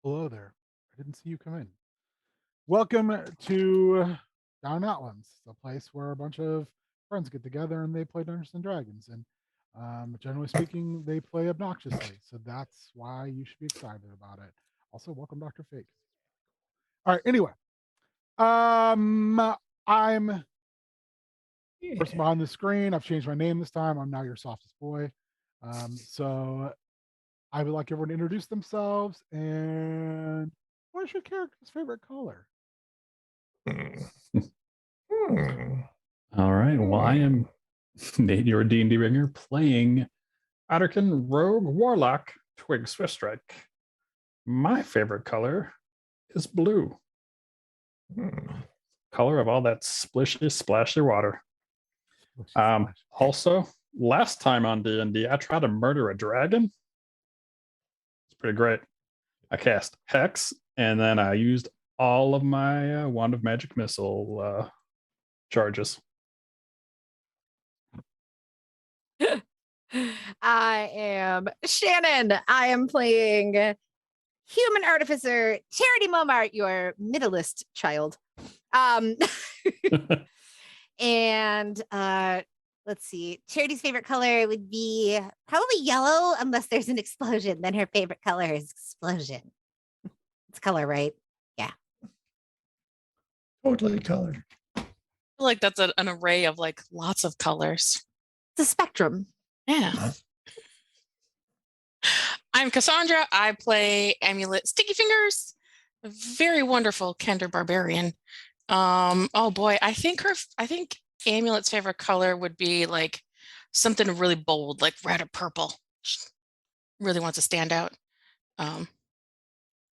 Hello there. I didn't see you come in. Welcome to Down Outlands, a place where a bunch of friends get together and they play Dungeons and Dragons. And generally speaking, they play obnoxiously. So that's why you should be excited about it. Also, welcome Dr. Fake. All right. Anyway, I'm person behind the screen. I've changed my name this time. I'm now your softest boy. So I would like everyone to introduce themselves and what is your character's favorite color? All right. Well, I am Nate, your D&D ringer, playing Otterkin Rogue Warlock Twig Swiftstrike. My favorite color is blue. Color of all that splishy, splashy water. Also, last time on D&D, I tried to murder a dragon. It's pretty great. I cast Hex, and then I used all of my Wand of Magic Missile charges. I am Shannon. I am playing Human Artificer Charity Momart, your middleist child. And let's see. Charity's favorite color would be probably yellow, unless there's an explosion. Then her favorite color is explosion. It's color, right? Yeah. Totally colored. I feel like that's an array of like lots of colors. It's a spectrum. Yeah. I'm Cassandra. I play Amulet Sticky Fingers, a very wonderful Kender barbarian. Oh boy, I think Amulet's favorite color would be like something really bold, like red or purple. She really wants to stand out.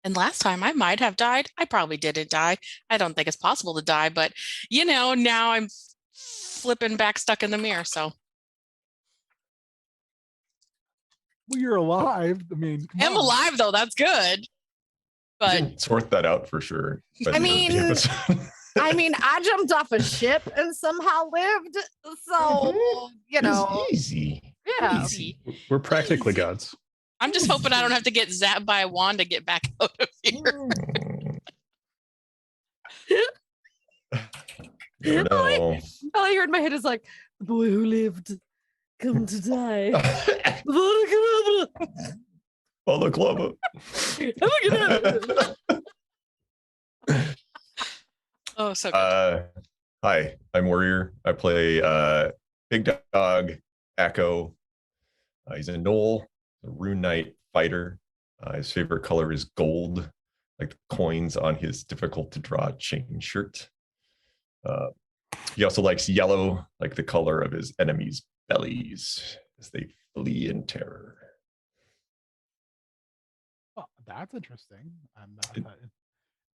And last time I might have died. I probably didn't die. I don't think it's possible to die, but now I'm flipping back stuck in the mirror, so. Well, you're alive. I mean, I'm alive though. That's good. But You can sort that out for sure. I mean, I jumped off a ship and somehow lived. So, It's easy. Yeah. easy. We're practically gods. I'm just hoping I don't have to get zapped by a wand to get back out of here. No. All I heard in my head is like, the boy who lived, come to die. Follow club. Oh, so good. Hi, I'm Warrior. I play Big Dog Echo. He's a Knoll, a Rune Knight fighter. His favorite color is gold, like the coins on his difficult to draw chain shirt. He also likes yellow, like the color of his enemies' bellies as they flee in terror. oh, that's interesting. And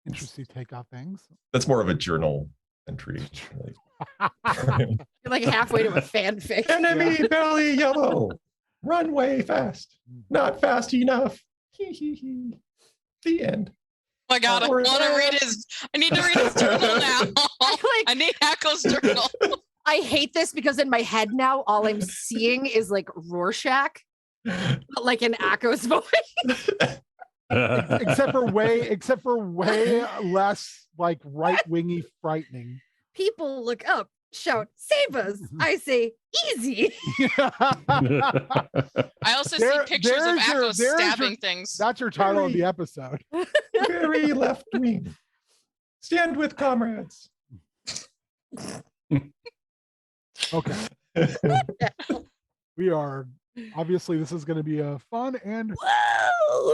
interesting take on things. That's more of a journal entry. You're like halfway to a fanfic. Enemy belly yellow. Run way fast. Not fast enough. The end. Oh my God, I want to read I need to read his journal now. I need Echo's journal. I hate this because in my head now, all I'm seeing is like Rorschach, but like in Akko's voice. except for way less like right-wingy frightening. People look up, shout, save us. I say, easy. I also see pictures of Echo stabbing things. That's your title of the episode. Very left wing. Stand with comrades. Okay. We are obviously this is going to be a fun and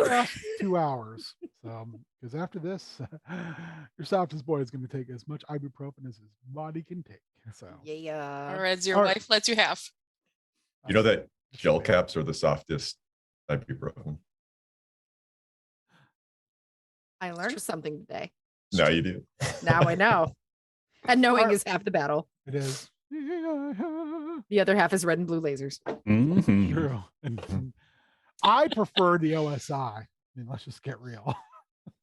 fast 2 hours. So because after this, your softest boy is going to take as much ibuprofen as his body can take. So Yeah. Or as your wife lets you have. You know that gel caps are the softest ibuprofen. I learned something today. Now you do. Now I know. And knowing is half the battle. it is. The other half is red and blue lasers. Mhm. True. And I prefer the OSI. I mean, let's just get real.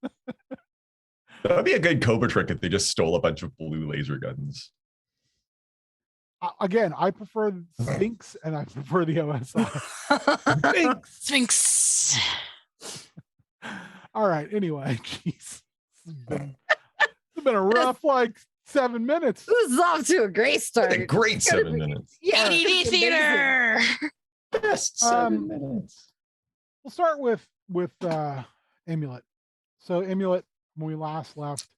That would be a good Cobra trick if they just stole a bunch of blue laser guns. Again, I prefer Sphinx and I prefer the OSI. Sphinx. All right. Anyway, jeez, it's been a rough like 7 minutes. This is off to a great Had start. a great It's gonna 7 be- minutes. Yeah, ADD it's amazing. theater. Best Um, 7 minutes. We'll start with Amulet. So Amulet, when we last left,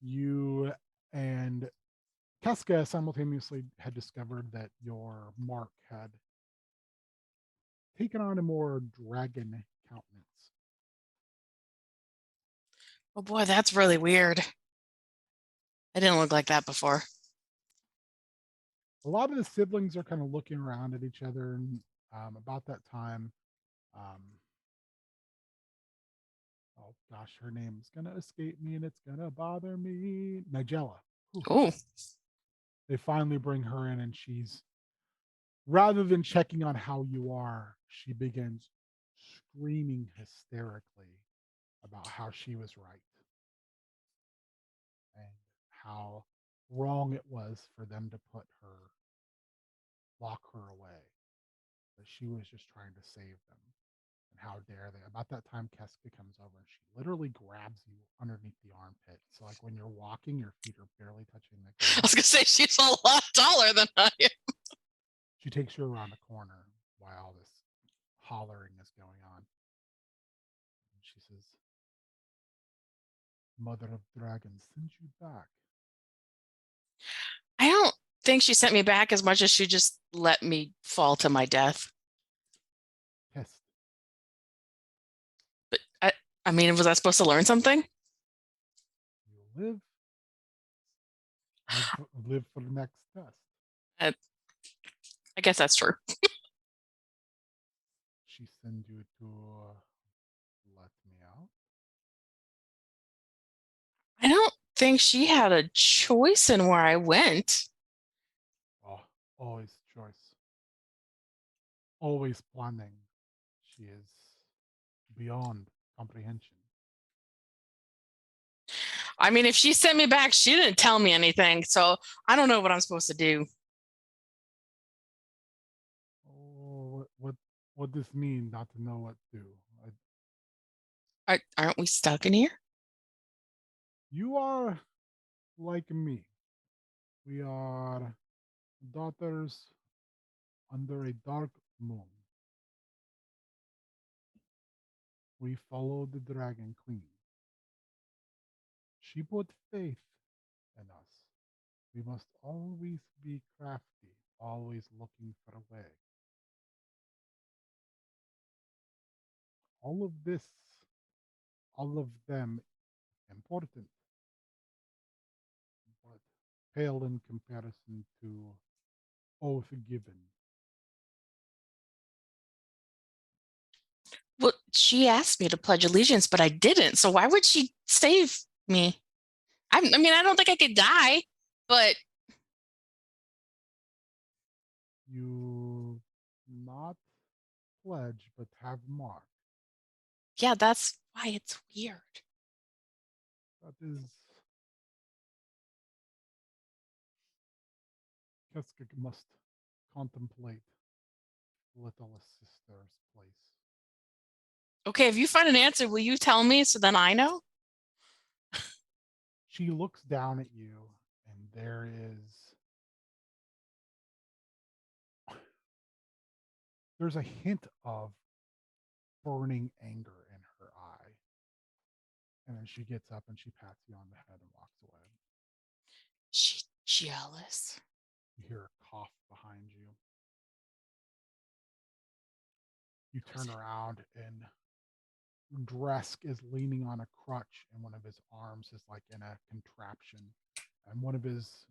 you and Keska simultaneously had discovered that your mark had taken on a more dragon countenance. Oh boy, that's really weird. I didn't look like that before. A lot of the siblings are kind of looking around at each other, and about that time, oh gosh, her name's gonna escape me, and it's gonna bother me. Nigella. Whew. Oh, They finally bring her in, and she's, rather than checking on how you are, she begins screaming hysterically about how she was right and how wrong it was for them to lock her away. That she was just trying to save them. And how dare they? About that time, Keska comes over and she literally grabs you underneath the armpit. So, like when you're walking, your feet are barely touching the I ground. was gonna say she's a lot taller than I am. She takes you around a corner while all this hollering is going on. And she says, Mother of Dragons sent you back. I don't think she sent me back as much as she just let me fall to my death. Test. But I mean, was I supposed to learn something? You live. Live for the next test. I guess that's true. She sent you to let me out. I don't think she had a choice in where I went. Oh, always choice. Always planning. She is beyond comprehension. I mean, if she sent me back, she didn't tell me anything, so I don't know what I'm supposed to do. Oh, what this mean? Not to know what to do. Aren't we stuck in here? You are like me. We are daughters under a dark moon. We follow the Dragon Queen. She put faith in us. We must always be crafty, always looking for a way. All of this, all of them important, but pale in comparison to oath given. Well, she asked me to pledge allegiance, but I didn't. So why would she save me? I mean, I don't think I could die, but You not pledge, but have mark. yeah, that's why it's weird. That is Keska must contemplate little sister's place. Okay, if you find an answer, will you tell me so then I know? She looks down at you, and there's a hint of burning anger in her eye. And then she gets up and she pats you on the head and walks away. She's jealous. You hear a cough behind you. You turn around and Dresk is leaning on a crutch, and one of his arms is like in a contraption, and one of his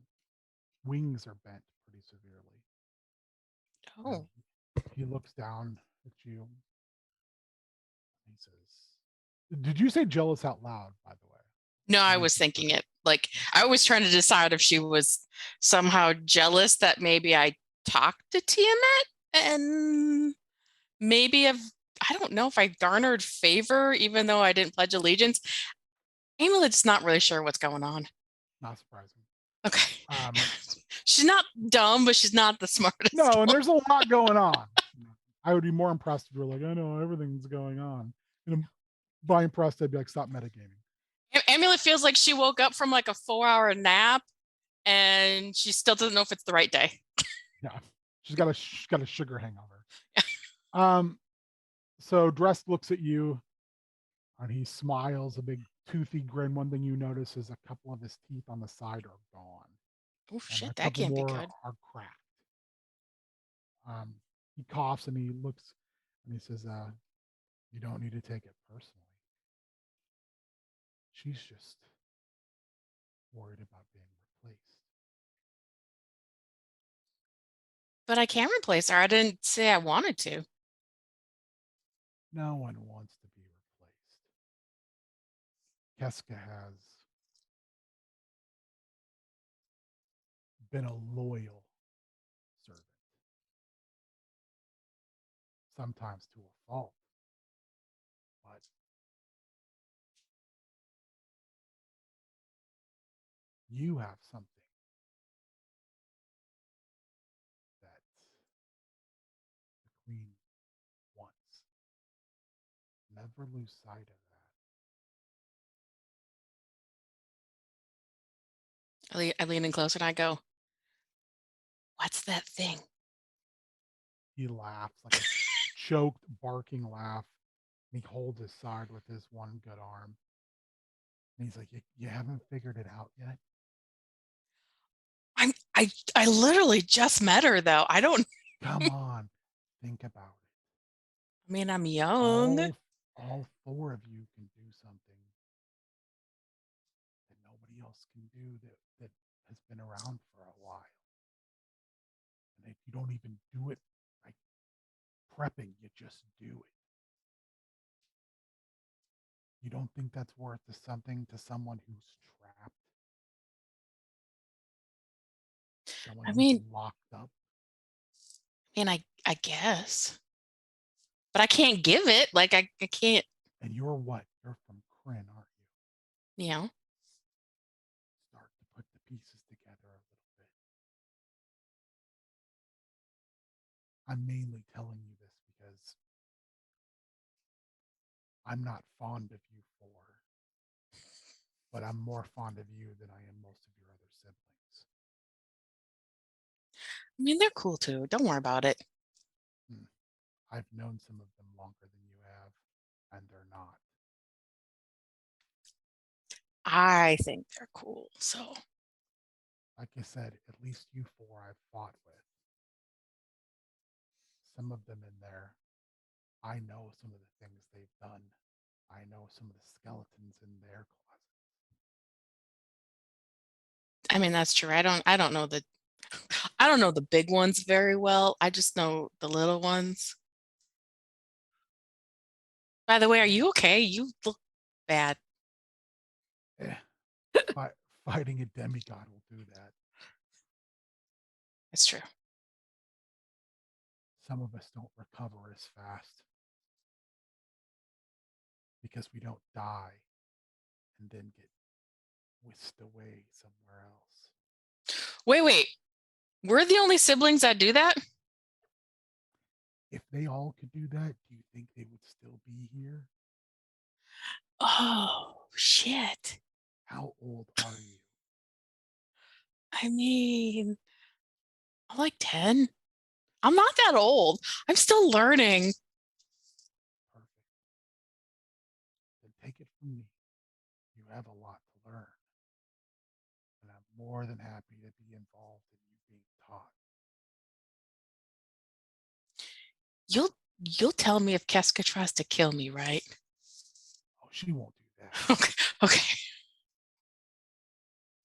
wings are bent pretty severely. Oh, And he looks down at you. He says, "Did you say jealous out loud, by the way?" no, I was thinking it. Like, I was trying to decide if she was somehow jealous that maybe I talked to Tiamat and maybe I don't know if I garnered favor even though I didn't pledge allegiance. Amulet's not really sure what's going on. Not surprising. Okay. She's not dumb, but she's not the smartest. No, and there's a lot going on. I would be more impressed if you were like, I know everything's going on. Brian Prest, I'd be like, stop metagaming. Amulet feels like she woke up from like a 4-hour nap and she still doesn't know if it's the right day. Yeah, she's got a sugar hangover. So Drest looks at you, and he smiles, a big toothy grin. One thing you notice is a couple of his teeth on the side are gone, Oh and shit, a that couple can't be more good. are cracked. He coughs and he looks, and he says, "You don't need to take it personally. She's just worried about being replaced." But I can't replace her. I didn't say I wanted to. No one wants to be replaced. Keska has been a loyal servant, sometimes to a fault, but you have something that the Queen wants. Never lose sight of that. I lean in closer and I go, "What's that thing?" He laughs like a choked, barking laugh. And he holds his side with his one good arm. And he's like, you haven't figured it out yet? I literally just met her though. I don't. Come on, think about it. I mean, I'm young. All four of you can do something that nobody else can do that has been around for a while. And if you don't even do it like prepping, you just do it. You don't think that's worth something to someone who's trapped? Someone I who's mean, locked up? I guess, but I can't give it. Like I can't. And you're what? You're from Kryn, aren't you? You know. Start to put the pieces together a little bit. I'm mainly telling you this because I'm not fond of you four, but I'm more fond of you than I am most of your other siblings. I mean, they're cool too. Don't worry about it. I've known some of them longer than you have, and they're not. I think they're cool. So Like I said, at least you four I've fought with. Some of them in there, I know some of the things they've done. I know some of the skeletons in their closet. I mean, that's true. I don't know the I don't know the big ones very well. I just know the little ones. By the way, are you okay? You look bad. Fighting a demigod will do that. It's true. Some of us don't recover as fast because we don't die and then get whisked away somewhere else. Wait. We're the only siblings that do that? If they all could do that, do you think they would still be here? Oh, shit. How old are you? I mean, I'm like 10. I'm not that old. I'm still learning. Perfect. Then take it from me. You have a lot to learn. And I'm more than happy to be involved in you being taught. You'll tell me if Keska tries to kill me, right? Oh, she won't do that. Okay.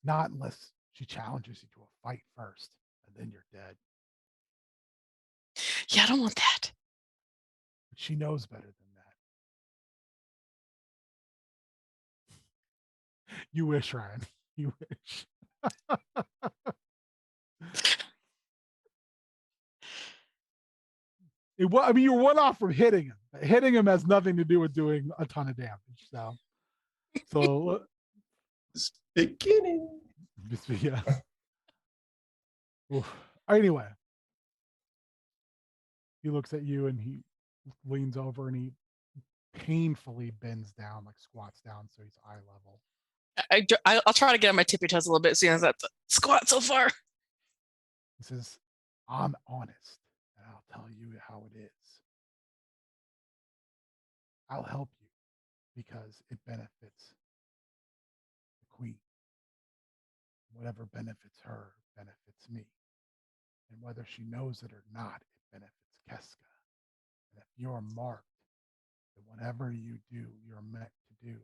Not unless she challenges you to a fight first, and then you're dead. Yeah, I don't want that. But she knows better than that. You wish, Ryan. You wish. I mean, you're one off from hitting him. Hitting him has nothing to do with doing a ton of damage. So It's beginning. yeah. Oof. Anyway, he looks at you and he leans over and he painfully bends down, like squats down, so he's eye level. I'll try to get on my tippy toes a little bit, seeing as that squat so far. He says, I'm honest, and I'll tell you how it is. I'll help you because it benefits the queen. Whatever benefits her benefits me. And whether she knows it or not, it benefits Keska. And if you're marked, then whatever you do, you're meant to do,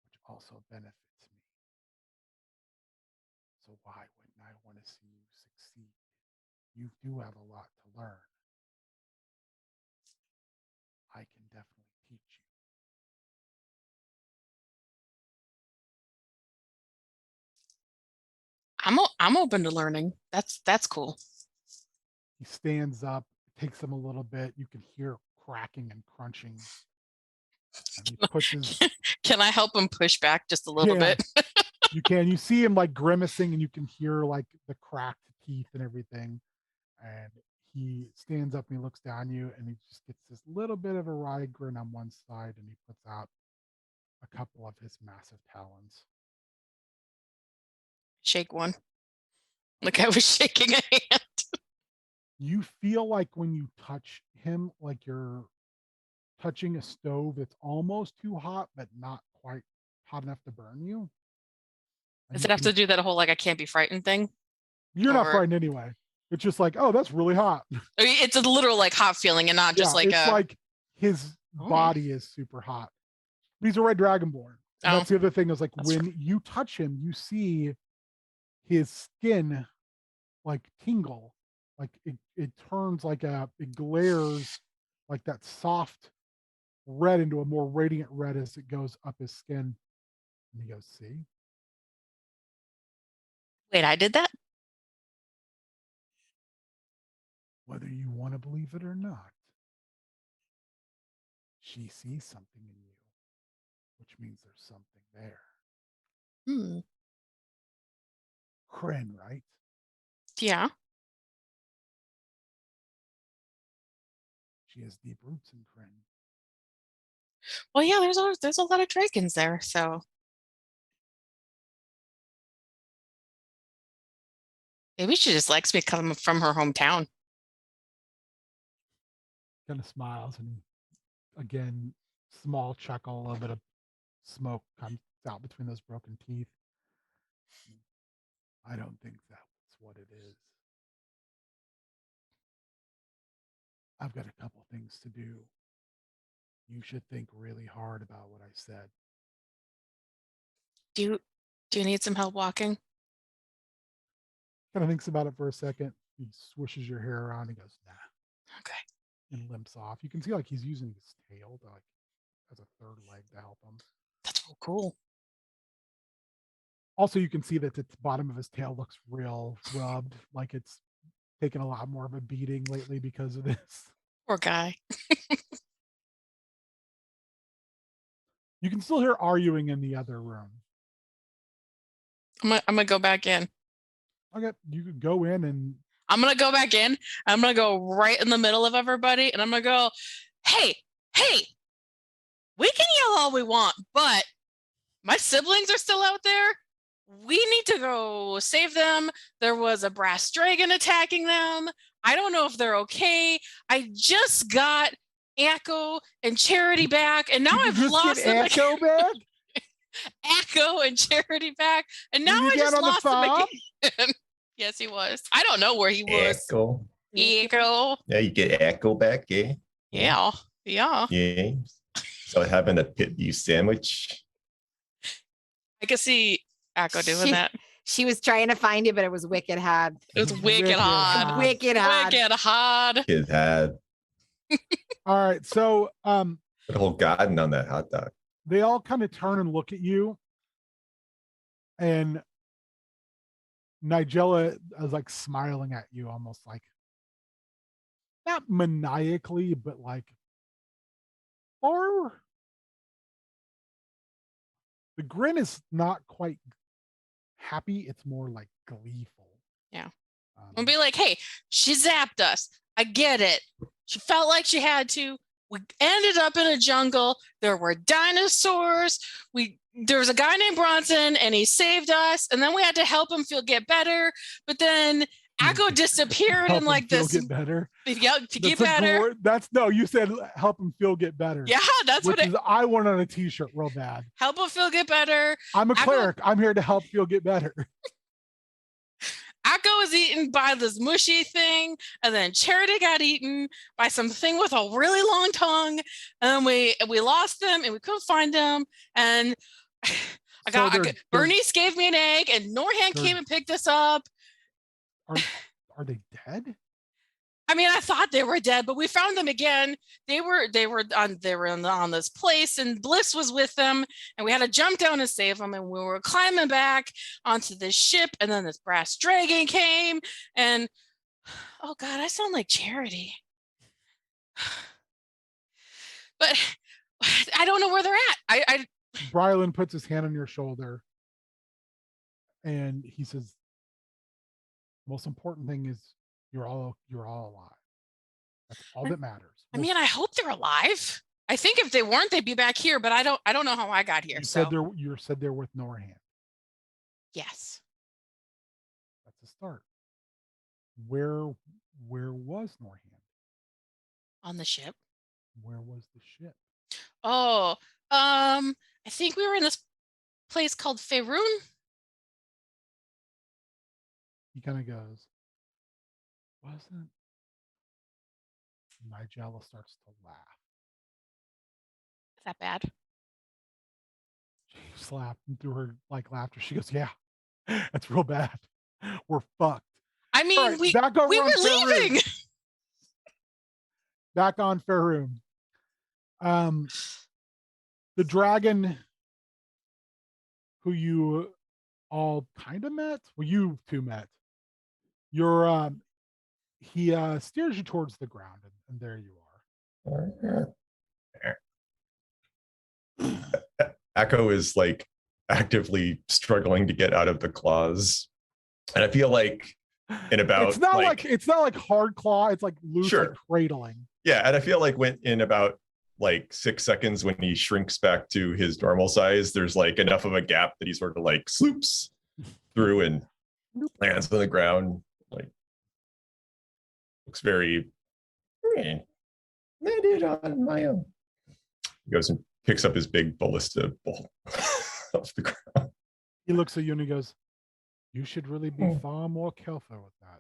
which also benefits me. So why wouldn't I want to see you succeed? You do have a lot to learn. I can definitely teach you. I'm open to learning. That's cool. He stands up, it takes him a little bit. You can hear cracking and crunching. And he puts his Can I help him push back just a little Yeah. bit? you can. You see him like grimacing and you can hear like the cracked teeth and everything. And he stands up and he looks down you and he just gets this little bit of a wry grin on one side and he puts out a couple of his massive talons. Shake one. Like I was shaking a hand. You feel like when you touch him, like you're touching a stove that's almost too hot, but not quite hot enough to burn you. And Does you it have can- to do that whole like I can't be frightened thing? You're not or- frightened anyway. It's just like, oh, that's really hot. I mean, it's a literal like hot feeling and not just like it's a like his Oh. body is super hot. He's a red dragonborn. And Oh. that's the other thing is like That's when you touch him, you see his skin like tingle, like it turns like it glares like that soft red into a more radiant red as it goes up his skin. And he goes, see, wait, I did that? whether you want to believe it or not, she sees something in you, which means there's something there. Hmm. Kryn, right? Yeah. She has deep roots in Kryn. Well, yeah, there's a lot of dragons there, so maybe she just likes me coming from her hometown. Kind of smiles and again, small chuckle, a little bit of smoke comes out between those broken teeth. I don't think that's what it is. I've got a couple things to do. You should think really hard about what I said. Do you need some help walking? Kind of thinks about it for a second. He swishes your hair around and goes, nah, Okay. and limps off. You can see like he's using his tail to like as a third leg to help him. That's so cool. Also, you can see that the bottom of his tail looks real rubbed, like it's taken a lot more of a beating lately because of this. Poor guy. You can still hear arguing in the other room. I'm gonna go back in. Okay, you could go in and I'm gonna go back in. I'm gonna go right in the middle of everybody, and I'm gonna go, hey, we can yell all we want, but my siblings are still out there. We need to go save them. There was a brass dragon attacking them. I don't know if they're okay. I just got Echo and Charity back, and now Did you I've just lost get them Echo back. Echo and Charity back, and now Were you I down just on the lost them farm? again. Yes, he was. I don't know where he was. Echo. Echo. Yeah, you get Echo back, eh? Yeah. Yeah. So having a pit view sandwich. I could see Echo doing She- that. She was trying to find you, but it was wicked hard. It was wicked hard. Wicked hard. Wicked hard. Kid had All right, so put a whole garden on that hot dog. they all kind of turn and look at you, and Nigella is like smiling at you, almost like not maniacally, but like, or the grin is not quite happy. It's more like gleeful. Yeah. Um, And be like, hey, she zapped us. I get it. She felt like she had to, We ended up in a jungle. There were dinosaurs. There was a guy named Bronson, and he saved us. And then we had to help him get better. But then Akko disappeared Help in him like feel this. get better. Yeah, to get That's a better. That's no, you said help him feel get better. Yeah, that's which what is I want on a t-shirt real bad. help him get better. I'm a Akko- cleric. I'm here to help feel get better. Akko was eaten by this mushy thing, and then Charity got eaten by something with a really long tongue, and then we lost them, and we couldn't find them, and Bernice gave me an egg, and Norhan came and picked us up. Are they dead? I mean, I thought they were dead, but we found them again. They were on this place, and Bliss was with them, and we had to jump down and save them. And we were climbing back onto this ship, and then this brass dragon came, and oh god, I sound like Charity. But I don't know where they're at. Brylan puts his hand on your shoulder, and he says, "Most important thing is you're all alive. That's all that matters." I mean, I hope they're alive. I think if they weren't, they'd be back here. But I don't know how I got here. You said they're with Norhan. Yes. That's a start. Where was Norhan? On the ship. Where was the ship? Oh, I think we were in this place called Faerun. He kind of goes, wasn't. Nigella starts to laugh. Is that bad? She slapped through her like laughter. She goes, "Yeah, that's real bad. We're fucked." I mean, right, we were leaving. Back on Faerun. The dragon who you all kind of met, well, you two met. He steers you towards the ground, and there you are. Akko is like actively struggling to get out of the claws, and I feel like in about it's not like hard claw. It's like loose, Sure. like cradling. Yeah, and I feel like when in about like 6 seconds when he shrinks back to his normal size, there's like enough of a gap that he sort of like sloops through and lands on the ground. Like looks very landed on my own. He goes and picks up his big ballista bolt off the ground. He looks at you and he goes, "You should really be far more careful with that.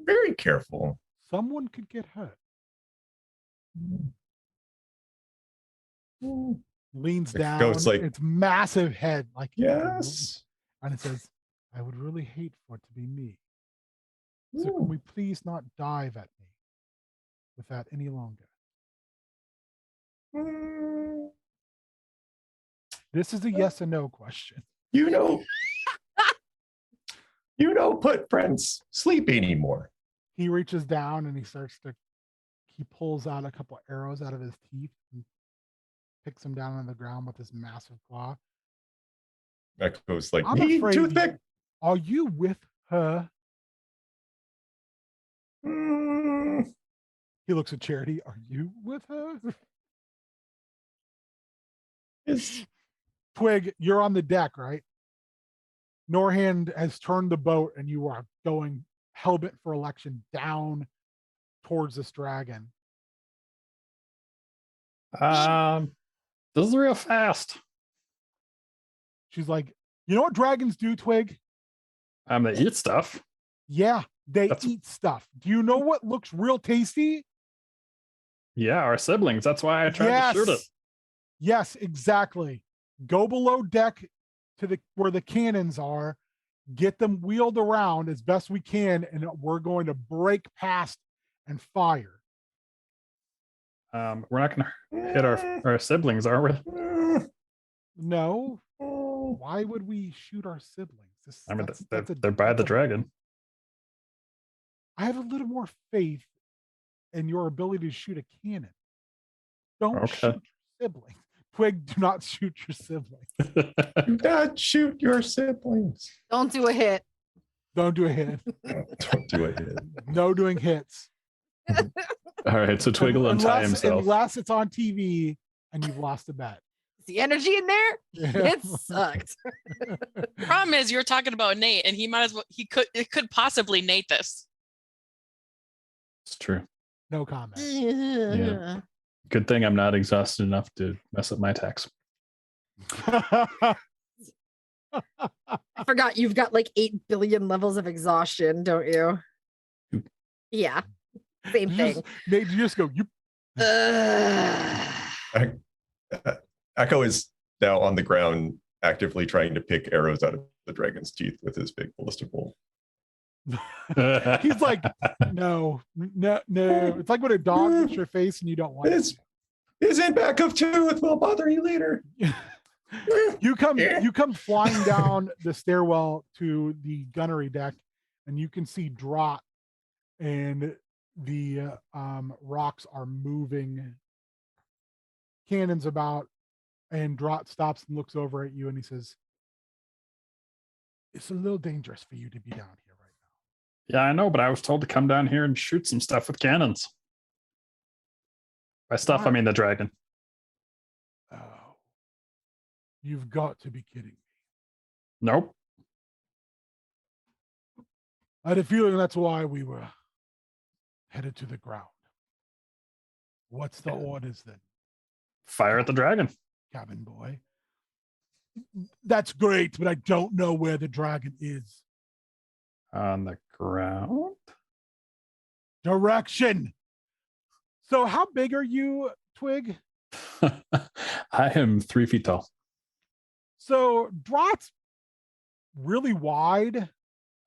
Very careful. Someone could get hurt." Leans down. Goes like, its massive head, like yes. and it says, "I would really hate for it to be me. So can we please not dive at me with that any longer?" This is a yes or no question. You don't put friends sleep anymore. He reaches down and he pulls out a couple arrows out of his teeth and picks them down on the ground with his massive claw. Echo's like, I'm "Need afraid toothpick." Are you with her? He looks at Charity. Are you with her? Twig, you're on the deck, right? Norhan has turned the boat and you are going hellbent for election down towards this dragon. This is real fast. She's like, "You know what dragons do, Twig?" They eat stuff. Yeah, they eat stuff. Do you know what looks real tasty? Yeah, our siblings. That's why I tried to shoot it. Yes, exactly. Go below deck to where the cannons are, get them wheeled around as best we can, and we're going to break past and fire. We're not going to hit our siblings, are we? No. Why would we shoot our siblings? They're by the dragon. I have a little more faith in your ability to shoot a cannon. Don't shoot your siblings. Twig, do not shoot your siblings. Do not shoot your siblings. Don't do a hit. Don't do a hit. Don't do a hit. No doing hits. All right, so Twig will untie himself. Unless it's on TV and you've lost a bet. Is the energy in there? Yeah. It sucked. Problem is, you're talking about Nate, and he might as well. It could possibly Nate this. It's true. No comment. Yeah. Good thing I'm not exhausted enough to mess up my attacks. I forgot you've got like 8 billion levels of exhaustion, don't you? Yeah. Same thing. Nate, you just go, you. Echo is now on the ground, actively trying to pick arrows out of the dragon's teeth with his big ballistic bolt. He's like, no. It's like when a dog hits your face and you don't want it. His in back of tooth will bother you later. You come flying down the stairwell to the gunnery deck, and you can see Drot, and the rocks are moving, cannons about, and Drot stops and looks over at you, and he says, "It's a little dangerous for you to be down here right now." Yeah, I know, but I was told to come down here and shoot some stuff with cannons. By stuff, I mean the dragon. Oh, you've got to be kidding me. Nope. I had a feeling that's why we were headed to the ground. What's the orders then, Fire at the dragon. cabin boy? That's great, but I don't know where the dragon is. On the ground? Direction. So how big are you, Twig? I am 3 feet tall. So Drot's really wide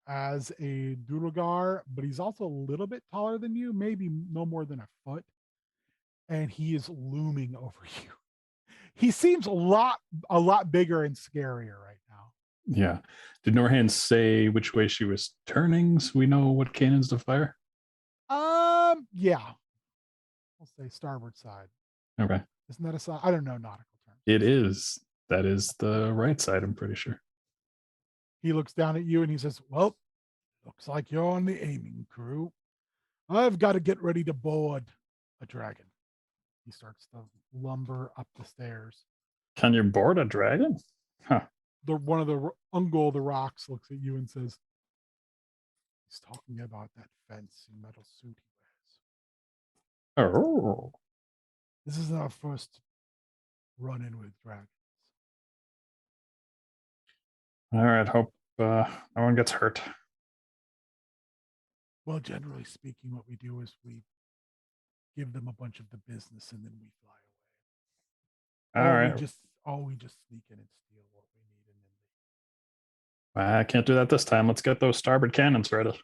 as a Duergar, but he's also a little bit taller than you, maybe no more than a foot. And he is looming over you. He seems a lot bigger and scarier right now. Yeah. Did Norhan say which way she was turning so we know what cannons to fire? Yeah. I'll say starboard side. Okay. Isn't that a side? I don't know nautical terms. It is. That is the right side, I'm pretty sure. He looks down at you and he says, "Well, looks like you're on the aiming crew. I've got to get ready to board a dragon." He starts to lumber up the stairs. Can you board a dragon? Huh. One of the Ungol, the rocks, looks at you and says, "He's talking about that fancy metal suit he wears. Oh. This is our first run-in with dragons." All right. Hope no one gets hurt. Well, generally speaking, what we do is we give them a bunch of the business and then we fly away. All right. We just sneak in and steal what we need and then I can't do that this time. Let's get those starboard cannons ready.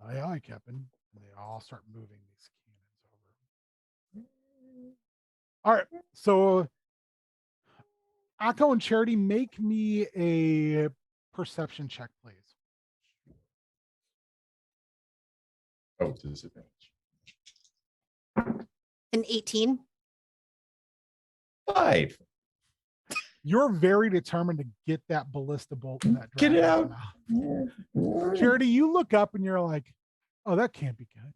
Aye, aye, Captain. And they all start moving these cannons over. All right. So Akko and Charity, make me a perception check, please. Oh, disadvantage. An 18. 5. You're very determined to get that ballista bolt in that Get it dragon's out. mouth. Charity, you look up and you're like, "Oh, that can't be good."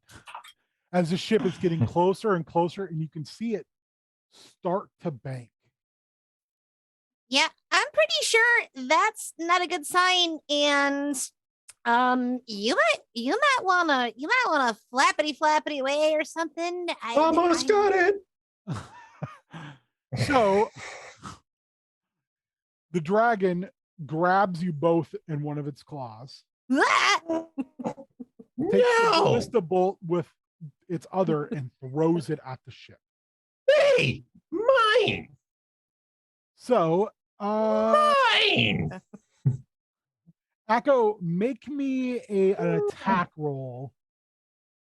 As the ship is getting closer and closer, and you can see it start to bank. Yeah, I'm pretty sure that's not a good sign. And you might wanna flappity flappity away or something. Almost got it. So the dragon grabs you both in one of its claws, takes the No. ballista bolt with its other and throws it at the ship. Hey, mine. So Mine. Akko, make me an attack roll,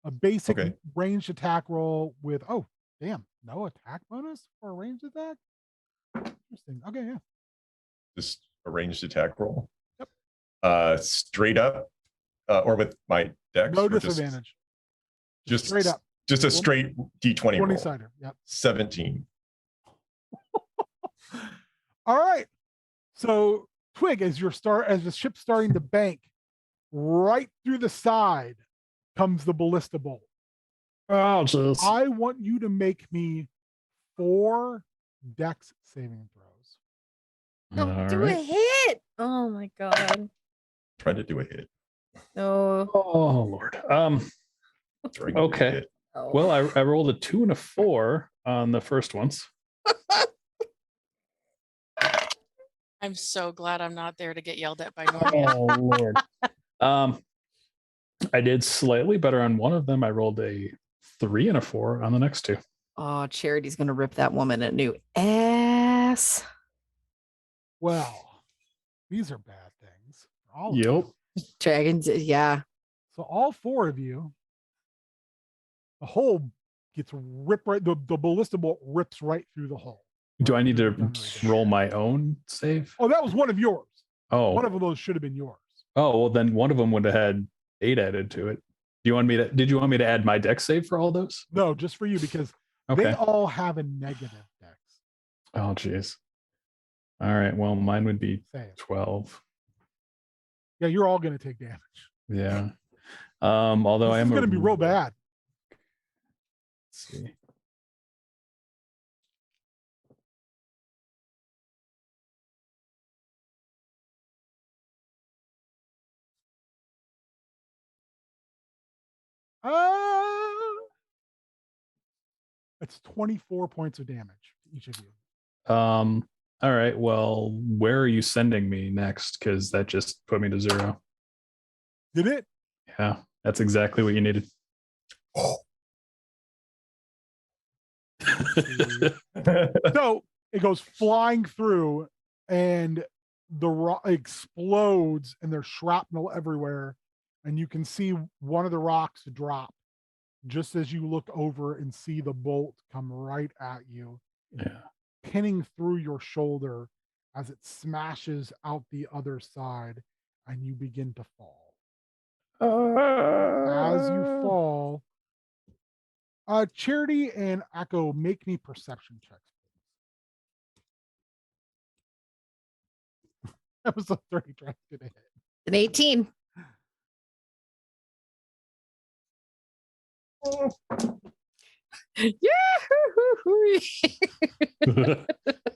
a basic Okay. ranged attack roll with, oh, damn, no attack bonus for a ranged attack? Interesting. Okay, yeah. Just a ranged attack roll. Yep. Straight up, or with my dex. No or disadvantage. Just Straight up. Just a straight D20 roll. 20-sider. Yep. 17. All right. So Twig, as the ship's starting to bank, right through the side comes the ballista bolt. Oh, jeez. I want you to make me 4 dex saving throws. No, All do right. a hit. Oh my god. Trying to do a hit. No. Oh Lord. Trying to do a Okay. hit. Oh. Well, I rolled a 2 and a 4 on the first ones. I'm so glad I'm not there to get yelled at by Norman. Oh Lord. I did slightly better on one of them. I rolled a 3 and a 4 on the next two. Oh, Charity's gonna rip that woman a new ass. Well, these are bad things. for all of Yep. you. Dragons, yeah. So all 4 of you, the hole gets ripped right. The ballista bolt rips right through the hole. Do I need to Gunnery there. roll my own save? Oh, that was one of yours. Oh. One of those should have been yours. Oh, well then one of them would have had 8 added to it. Do you want me to did you want me to add my dex save for all those? No, just for you because Okay. they all have a negative dex Oh geez. All right. Well, mine would be save. 12. Yeah, you're all going to take damage. Yeah. Although This I is am going to be real bad. Let's see. It's 24 points of damage to each of you. All right. Well, where are you sending me next? Because that just put me to 0. Did it? Yeah, that's exactly what you needed. So it goes flying through and the rock explodes and there's shrapnel everywhere. And you can see one of the rocks drop just as you look over and see the bolt come right at you, Yeah. pinning through your shoulder as it smashes out the other side and you begin to fall. As you fall, Charity and Echo, make me perception checks, please. That was a 30 tries to hit. An 18. Yeah.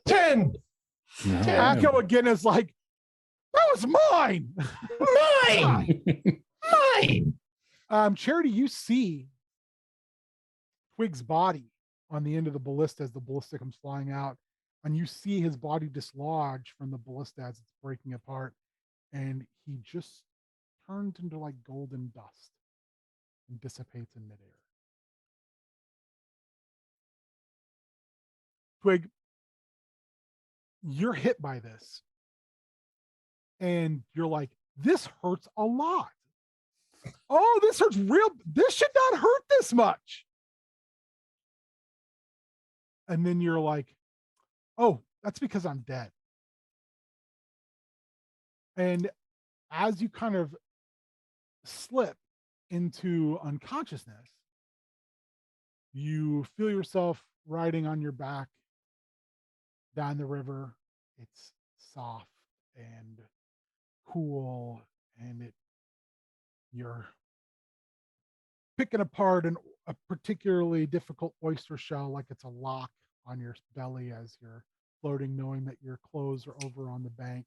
10. No. Echo again is like, that was mine. Mine. Charity, you see Twig's body on the end of the ballista as the ballista comes flying out, and you see his body dislodge from the ballista as it's breaking apart, and he just turns into like golden dust and dissipates in midair. Twig, you're hit by this, and you're like, this hurts a lot. Oh, this hurts real. This should not hurt this much. And then you're like, oh, that's because I'm dead. And as you kind of slip into unconsciousness, you feel yourself riding on your back down the river. It's soft and cool, and you're picking apart a particularly difficult oyster shell like it's a lock on your belly as you're floating, knowing that your clothes are over on the bank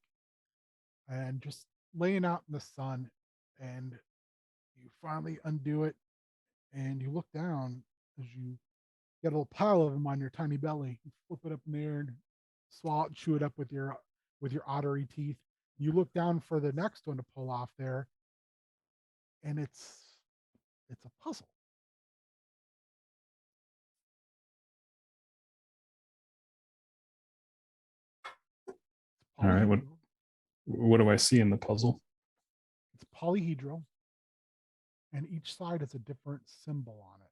and just laying out in the sun. And you finally undo it and you look down as you get a little pile of them on your tiny belly. You flip it up in the air and swallow it, chew it up with your ottery teeth. You look down for the next one to pull off there, and it's a puzzle. All right. What do I see in the puzzle? It's polyhedral, and each side has a different symbol on it.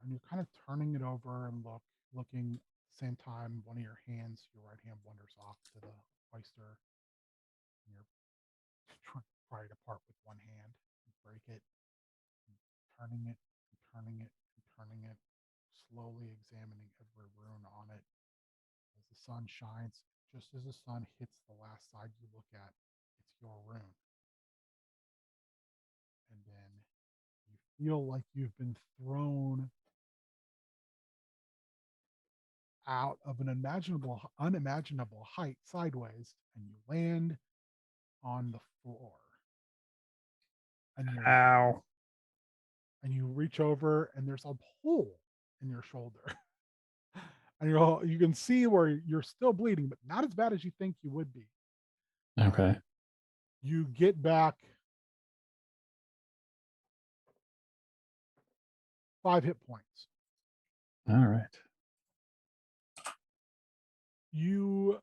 And you're kind of turning it over and looking at the same time. One of your hands, your right hand, wanders off to the oyster. And you're trying to pry it apart with one hand, and break it, and turning it, and turning it, and turning it, slowly examining every rune on it. As the sun shines, just as the sun hits the last side you look at, it's your rune. And then you feel like you've been thrown out of an unimaginable height sideways, and you land on the floor. Ow. And you reach over, and there's a hole in your shoulder. And you can see where you're still bleeding, but not as bad as you think you would be. Okay. You get back 5 hit points. All right. You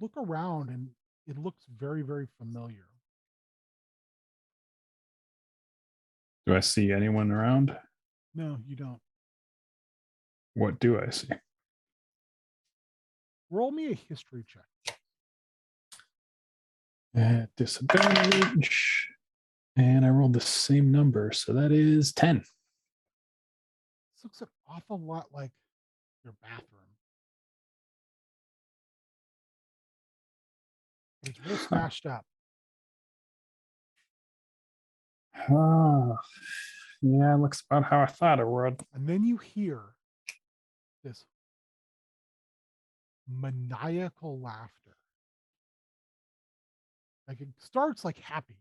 look around, and it looks very, very familiar. Do I see anyone around? No, you don't. What do I see? Roll me a history check. At disadvantage. And I rolled the same number, so that is 10. This looks an awful lot like your bathroom. It's real smashed up. Yeah, looks about how I thought it would. And then you hear this maniacal laughter. Like, it starts like happy,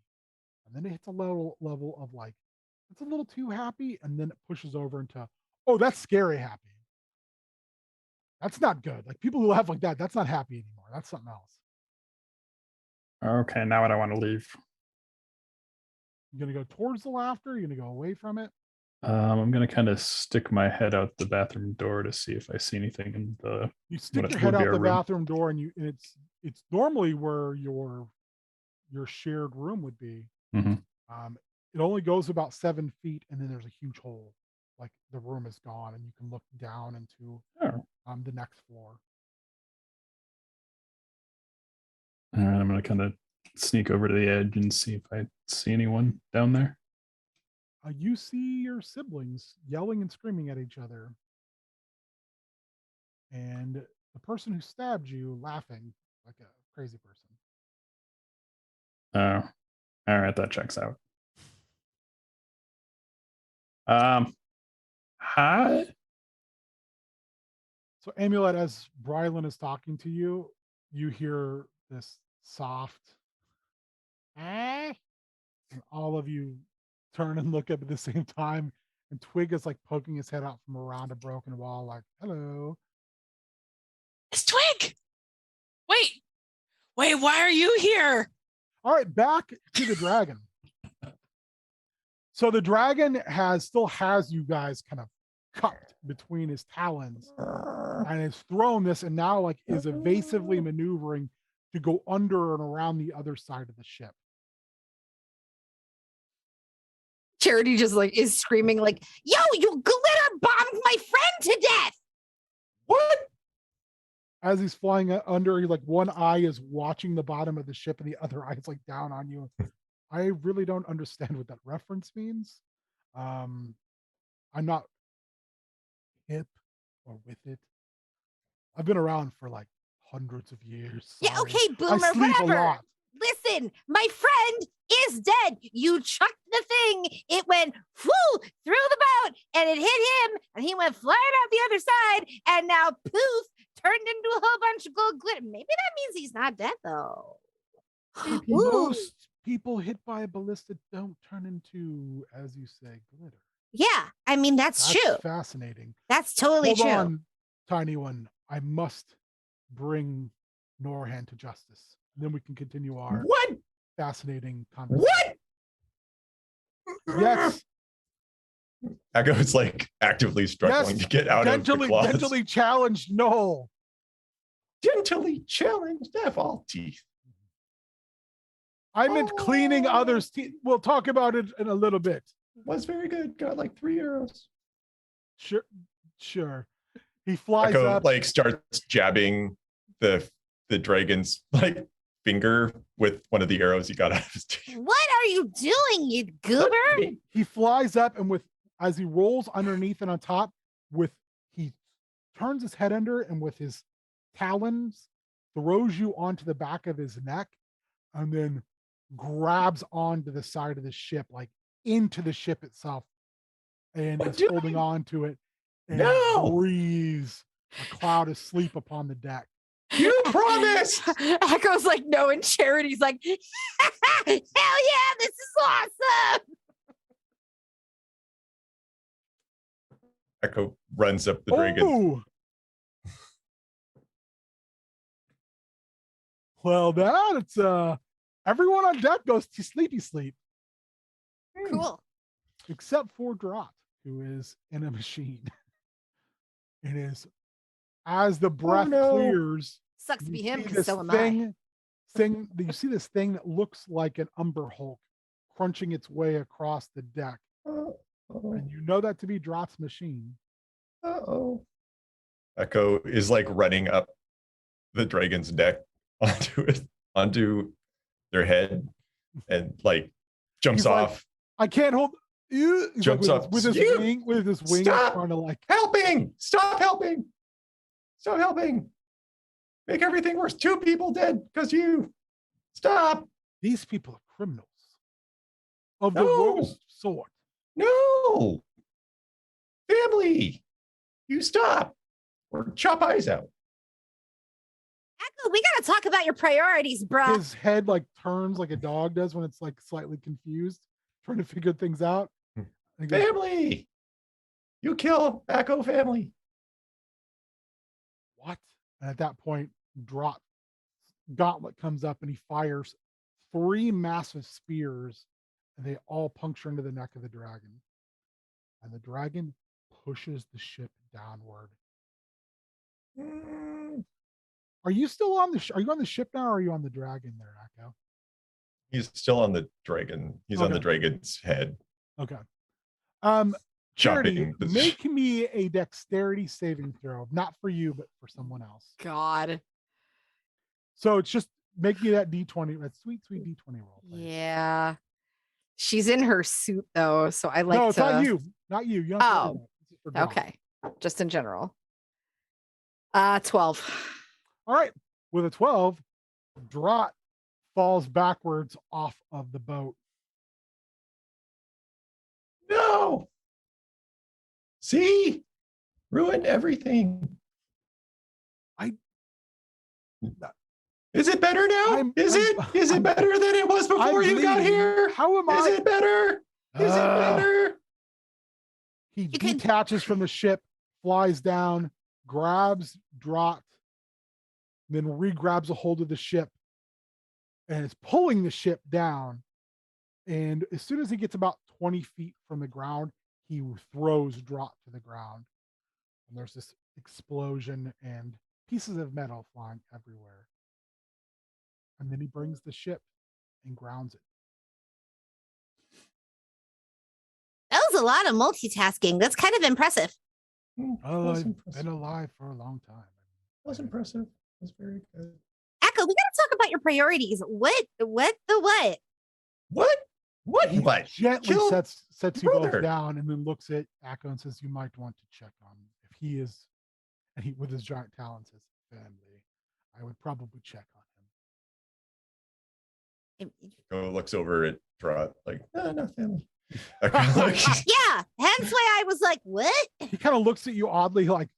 and then it hits a level of like, it's a little too happy, and then it pushes over into, oh, that's scary happy. That's not good. Like, people who laugh like that, that's not happy anymore. That's something else. Okay, now I don't want to leave. You're gonna go towards the laughter, you're gonna go away from it. I'm gonna kind of stick my head out the bathroom door to see if I see anything in the. You stick What your it head would be out our the room. bathroom door, and it's normally where your shared room would be. Mhm. It only goes about 7 feet, and then there's a huge hole. Like, the room is gone, and you can look down into Oh. the next floor. All right, I'm gonna kind of sneak over to the edge and see if I see anyone down there. You see your siblings yelling and screaming at each other, and the person who stabbed you laughing like a crazy person. Oh, all right, that checks out. Hi. So, Amulet, as Brylan is talking to you, you hear this soft, and all of you turn and look up at the same time. And Twig is like poking his head out from around a broken wall, like, hello. It's Twig. Wait, why are you here? All right, back to the dragon. So the dragon still has you guys kind of cupped between his talons, and has thrown this, and now like is evasively maneuvering to go under and around the other side of the ship. Charity just like is screaming like, "Yo, you glitter bombed my friend to death!" What? As he's flying under, like, one eye is watching the bottom of the ship, and the other eye is like down on you. I really don't understand what that reference means. I'm not hip or with it. I've been around for like hundreds of years. Yeah, Sorry. okay, boomer, I sleep whatever. a lot. Listen, my friend is dead. You chucked the thing. It went through the boat, and it hit him, and he went flying out the other side, and now poof, turned into a whole bunch of gold glitter. Maybe that means he's not dead though. Ooh. Most people hit by a ballista don't turn into, as you say, glitter. Yeah, I mean that's true. Fascinating. That's totally Hold true. on, tiny one. I must bring Norhan to justice. Then we can continue our fascinating conversation. What? Yes. Echo is like actively struggling to get out of the claws. Gently challenged Noel. Gently challenged. Have all teeth. I meant cleaning others' teeth. We'll talk about it in a little bit. Was very good. Got like 3 arrows. Sure. He flies Echo up. like starts jabbing the dragon's like finger with one of the arrows he got out of his teeth. What are you doing, you goober? He flies up, and as he rolls underneath and on top, he turns his head under, and with his talons throws you onto the back of his neck, and then grabs onto the side of the ship, like into the ship itself and What is do holding on to it and No! breathes a cloud of sleep upon the deck. You promised! Echo's like no, and Charity's like, Hell yeah, this is awesome. Echo runs up the dragon. Oh! Well, that's everyone on deck goes to sleepy sleep, Cool. except for Drot, who is in a machine. It is as the breath no. clears. Sucks to you be him see because this so am I. you see this thing that looks like an Umber Hulk crunching its way across the deck, and you know that to be Drot's machine. Uh-oh. Echo is like running up the dragon's neck onto their head, and like jumps He's like, off. I can't hold. He's like Jumps off. with his You wing, stop! trying to like. Helping! Stop helping! Stop helping! Make everything worse. 2 people dead because you. Stop! These people are criminals of the No. worst sort. No! Family! You stop! Or chop eyes out. Echo, we gotta talk about your priorities, bruh. His head like turns like a dog does when it's like slightly confused, trying to figure things out. And he goes, Family! You kill Echo family. what? And at that point, Gauntlet comes up and he fires 3 massive spears, and they all puncture into the neck of the dragon. And the dragon pushes the ship downward. Are you still on the? Are you on the ship now, or are you on the dragon there, Echo? He's still on the dragon. He's on the Okay. dragon's head. Okay. Charity, Chopping the make me a dexterity saving throw, not for you, but for someone else. God. So it's just make me that D20, that sweet D20 roll. Please. Yeah. She's in her suit though, so I like No, it's to. not you. Not you. You don't have to do Oh, that. This is for Dawn. Okay. Just in general. 12. All right. With a 12, Drot falls backwards off of the boat. No! See? Ruined everything. Is it better now? Is it better than it was before you got here? How am Is I? it better? Is it better? He You can- detaches from the ship, flies down, grabs Drot, then re-grabs a hold of the ship and is pulling the ship down. And as soon as he gets about 20 feet from the ground, he throws Drot to the ground. And there's this explosion and pieces of metal flying everywhere. And then he brings the ship and grounds it. That was a lot of multitasking. That's kind of impressive. Oh, That's I've impressive. been alive for a long time. That's impressive. That's very good. Echo, we gotta talk about your priorities. What? What? He What? gently Kill sets you both brother. down and then looks at Echo and says, "You might want to check on if he is," and he with his giant talons, his family. I would probably check on him. Go looks over at Drot like, no family. Echo like, Yeah, hence why I was like, what? He kind of looks at you oddly, like,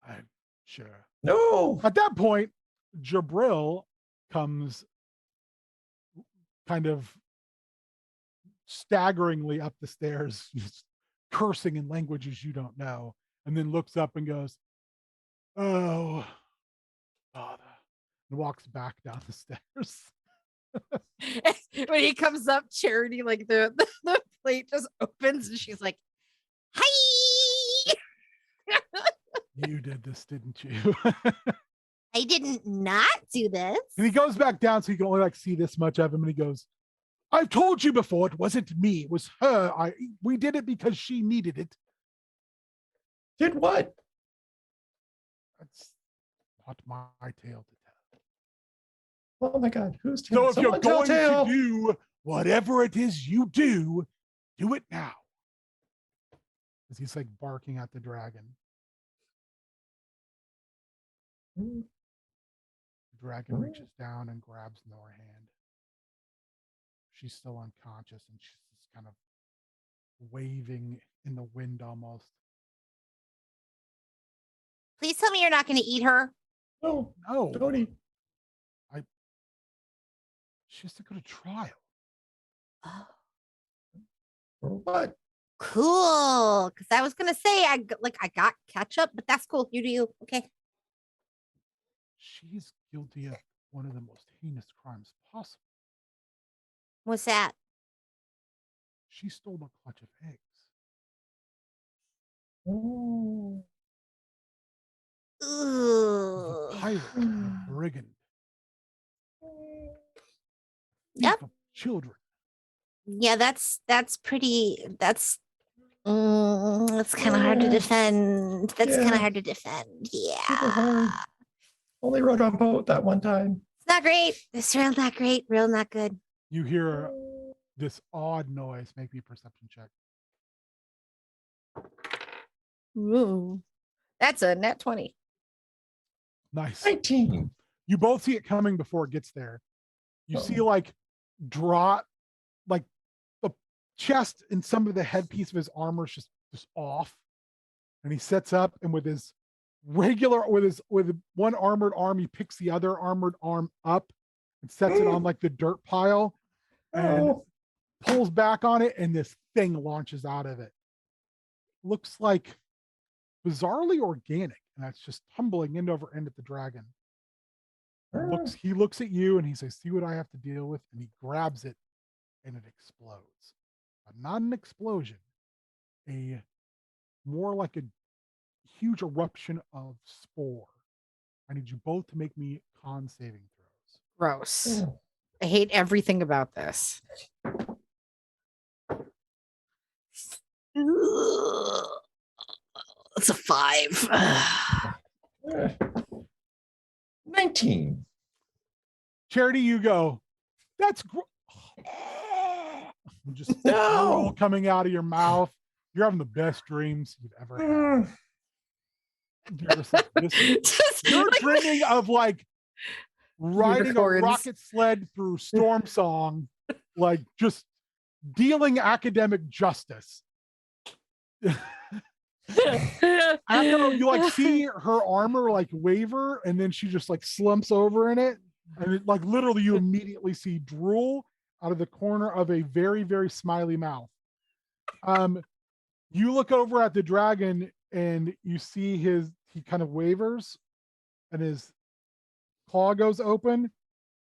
"I'm sure." no. At that point, Jabril comes kind of staggeringly up the stairs, just cursing in languages you don't know, and then looks up and goes, "Oh, Father," and walks back down the stairs. When he comes up, Charity, like the plate just opens and she's like, Hi! You did this, didn't you? I didn't not do this. And he goes back down so you can only like see this much of him, and he goes, "I've told you before, it wasn't me, it was her. We did it because she needed it." Did what? That's not my tale to tell. Oh my god, who's So if you're Someone tell going tale. to do whatever it is you do it now. As he's like barking at the dragon. The dragon reaches down and grabs Norhand. She's still unconscious and she's just kind of waving in the wind almost. Please tell me you're not going to eat her. No, No, don't eat. she has to go to trial. Oh, Or what? cool. Because I was going to say, I got ketchup, but that's cool. You do you. Okay. She's guilty of one of the most heinous crimes possible. What's that? She stole a clutch of eggs. Oh. She's Ooh. a pirate, a brigand. Yep. Thief of children. Yeah, that's pretty. That's kind of hard to defend. That's kind Yeah. of hard to defend. Yeah. Super hard. Only rode on boat that one time. It's not great. It's real not great. Real not good. You hear this odd noise. Make me a perception check. Ooh. That's a net 20. Nice. 19. You both see it coming before it gets there. You see Uh-oh. like drop, like the chest and some of the headpiece of his armor is just off, and he sets up and with one armored arm, he picks the other armored arm up and sets it on like the dirt pile and Oh. pulls back on it, and this thing launches out of it. Looks like bizarrely organic, and that's just tumbling end over end at the dragon. He looks at you and he says, "See what I have to deal with?" And he grabs it and it explodes. But not an explosion, more like a huge eruption of spore. I need you both to make me con saving throws. Gross. I hate everything about this. It's a 5. 19. Charity, you go. That's just No. drool coming out of your mouth. You're having the best dreams you've ever had. Mm. You're just like, you're dreaming of like riding Unicorns. a rocket sled through Storm Song, like just dealing academic justice. After you like see her armor like waver, and then she just like slumps over in it, and it, like literally you immediately see drool out of the corner of a very, very smiley mouth. You look over at the dragon and you see he kind of wavers and his claw goes open,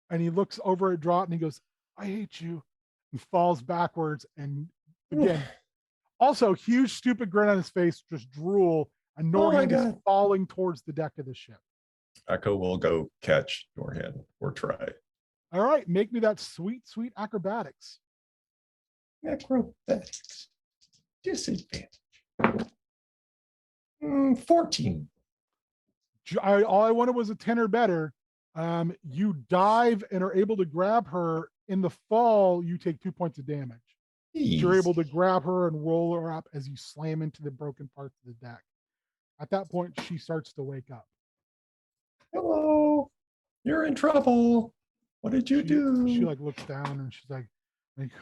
and he looks over at Drott and he goes, "I hate you," and falls backwards. And again, also huge stupid grin on his face, just drool, and Oh my Norhand is God. falling towards the deck of the ship. Echo will go catch Norhand or try. All right, make me that sweet, sweet acrobatics. Acrobatics. Disadvantage. 14. All I wanted was a 10 or better. You dive and are able to grab her. In the fall, you take 2 points of damage. You're able to grab her and roll her up as you slam into the broken parts of the deck. At that point, she starts to wake up. Hello. You're in trouble. What did you do? She like looks down and she's like,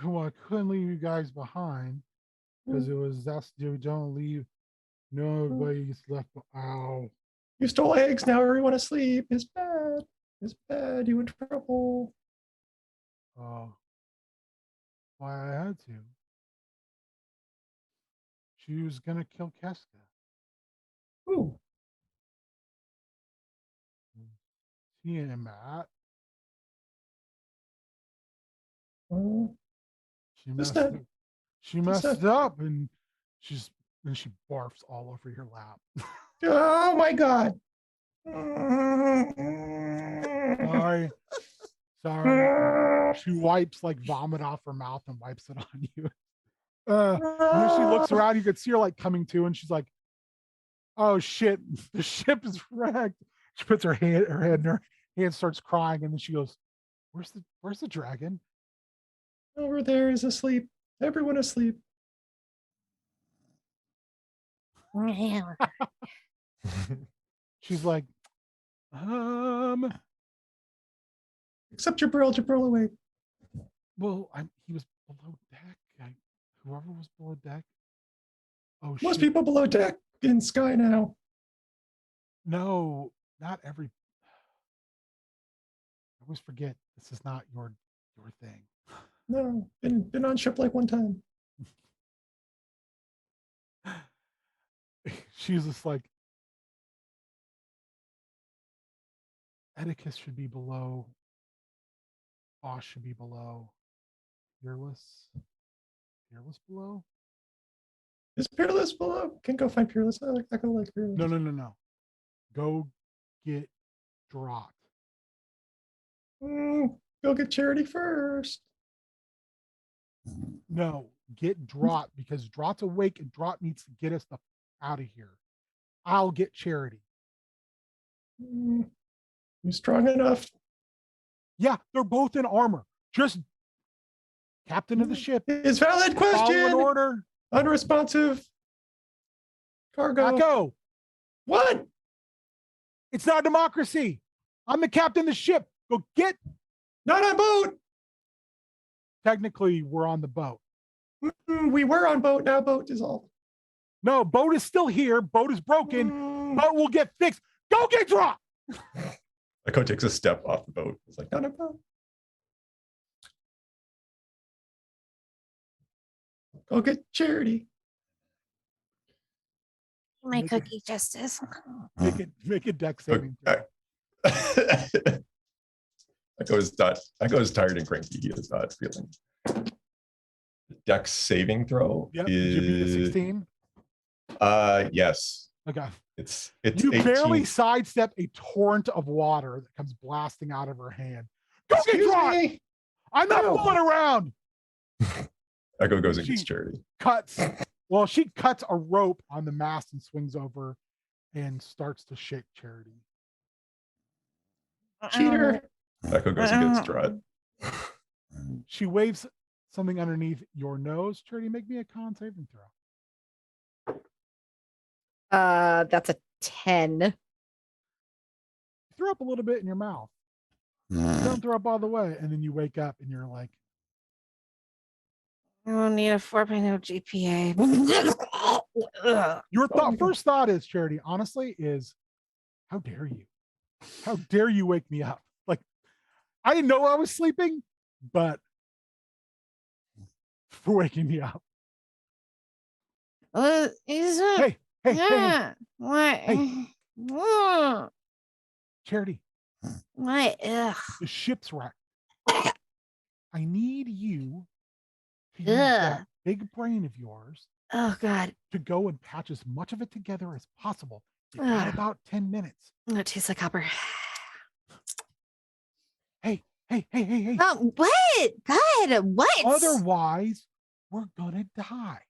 "Well, I couldn't leave you guys behind because that's you don't leave. Nobody gets left. Ow." You stole eggs. Now everyone asleep. It's bad. It's bad. You in trouble. Oh, why I had to. She was gonna kill Keska. Ooh. She and Matt. Oh, She Just messed. that- She just messed that- up, and she barfs all over your lap. oh my God. Sorry. She wipes like vomit off her mouth and wipes it on you. And then she looks around. You could see her like coming to, and she's like, "Oh shit, the ship is wrecked." She puts her head in her hand, starts crying, and then she goes, "Where's the dragon?" Over there is asleep. Everyone asleep. She's like, Except Jabril awake. well, he was below deck. Whoever was below deck. Oh, Most shit. people below deck in Sky now. No, not every. I always forget this is not your thing. No, been on ship like one time. She's just like, Etiquette should be below. Boss should be below. Fearless. Fearless below? Is Peerless below? Can go find Peerless. I go like Peerless. No. Go get dropped. Go get Charity first. No, get dropped because Drought's awake and Drought needs to get us the out of here. I'll get Charity. You strong enough? Yeah, they're both in armor. Just captain of the ship. It's valid Follow an question. order. Unresponsive. Cargo. Echo. What? It's not democracy. I'm the captain of the ship. Go get. Not on boat. Technically, we're on the boat. We were on boat. Now boat dissolved. No, boat is still here. Boat is broken. Boat will get fixed. Go get dropped. Echo takes a step off the boat. It's like, not a boat. Go get Charity. My Make it- cookie justice. Make a deck saving Okay. throw. Echo's tired and cranky. He is not feeling. Dex saving throw Yep. Did you beat a is 16? Yes. Okay. It's You 18. barely sidestep a torrent of water that comes blasting out of her hand. Go get Excuse dropped. me. I'm not No. fooling around. Echo goes and gets She- Charity. Cuts. Well, she cuts a rope on the mast and swings over and starts to shake Charity. Cheater. Echo goes and gets Drud. She waves something underneath your nose. Charity, make me a con saving throw. That's a 10. You throw up a little bit in your mouth. Don't throw up all the way. And then you wake up and you're like, I don't need a 4.0 GPA. your my God. first thought is, Charity, honestly, is how dare you? How dare you wake me up? Like, I didn't know I was sleeping, but for waking me up. Hey, hey, What? Hey. What? Charity, What? Ugh. the ship's wrecked. I need you to use Ugh. that big brain of yours Oh God. to go and patch as much of it together as possible. You got Ugh. about 10 minutes. It tastes like copper. Hey. Oh, what? God, what? Otherwise, we're gonna die.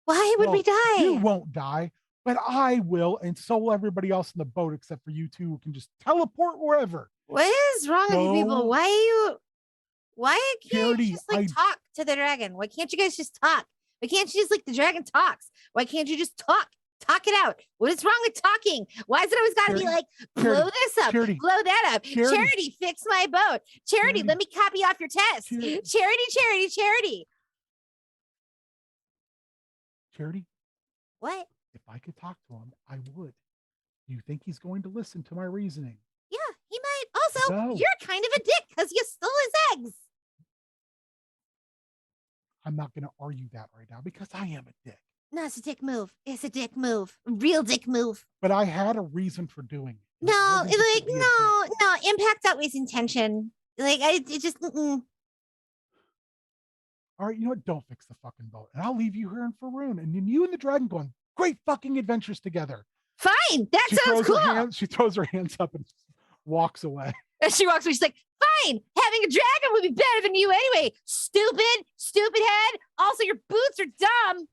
Why would we Well, die? You won't die, but I will, and so will everybody else in the boat, except for you two who can just teleport wherever. What is wrong with you people? No. Why can't Charity, you just like I- talk to the dragon? Why can't you guys just talk? Why can't you just like the dragon talks? Why can't you just talk? Talk it out. What is wrong with talking? Why is it always gotta be Charity, like blow Charity, this up, Charity, blow that up? Charity. Charity, fix my boat. Charity, Charity. let me copy off your test. Charity. Charity. Charity, What? if I could talk to him, I would. Do you think he's going to listen to my reasoning? Yeah, he might. Also, No. you're kind of a dick because you stole his eggs. I'm not going to argue that right now because I am a dick. No, it's a dick move. It's a dick move. A real dick move. But I had a reason for doing it. and it No, wasn't just like to be a dick. no. Impact outweighs intention. Like it just. All right, you know what? Don't fix the fucking boat. And I'll leave you here in Faroon. And then you and the dragon go on great fucking adventures together. Fine, that She sounds throws cool. her hands, she throws her hands up and walks away. And she walks away. She's like, fine, having a dragon would be better than you anyway. Stupid head. Also, your boots are dumb.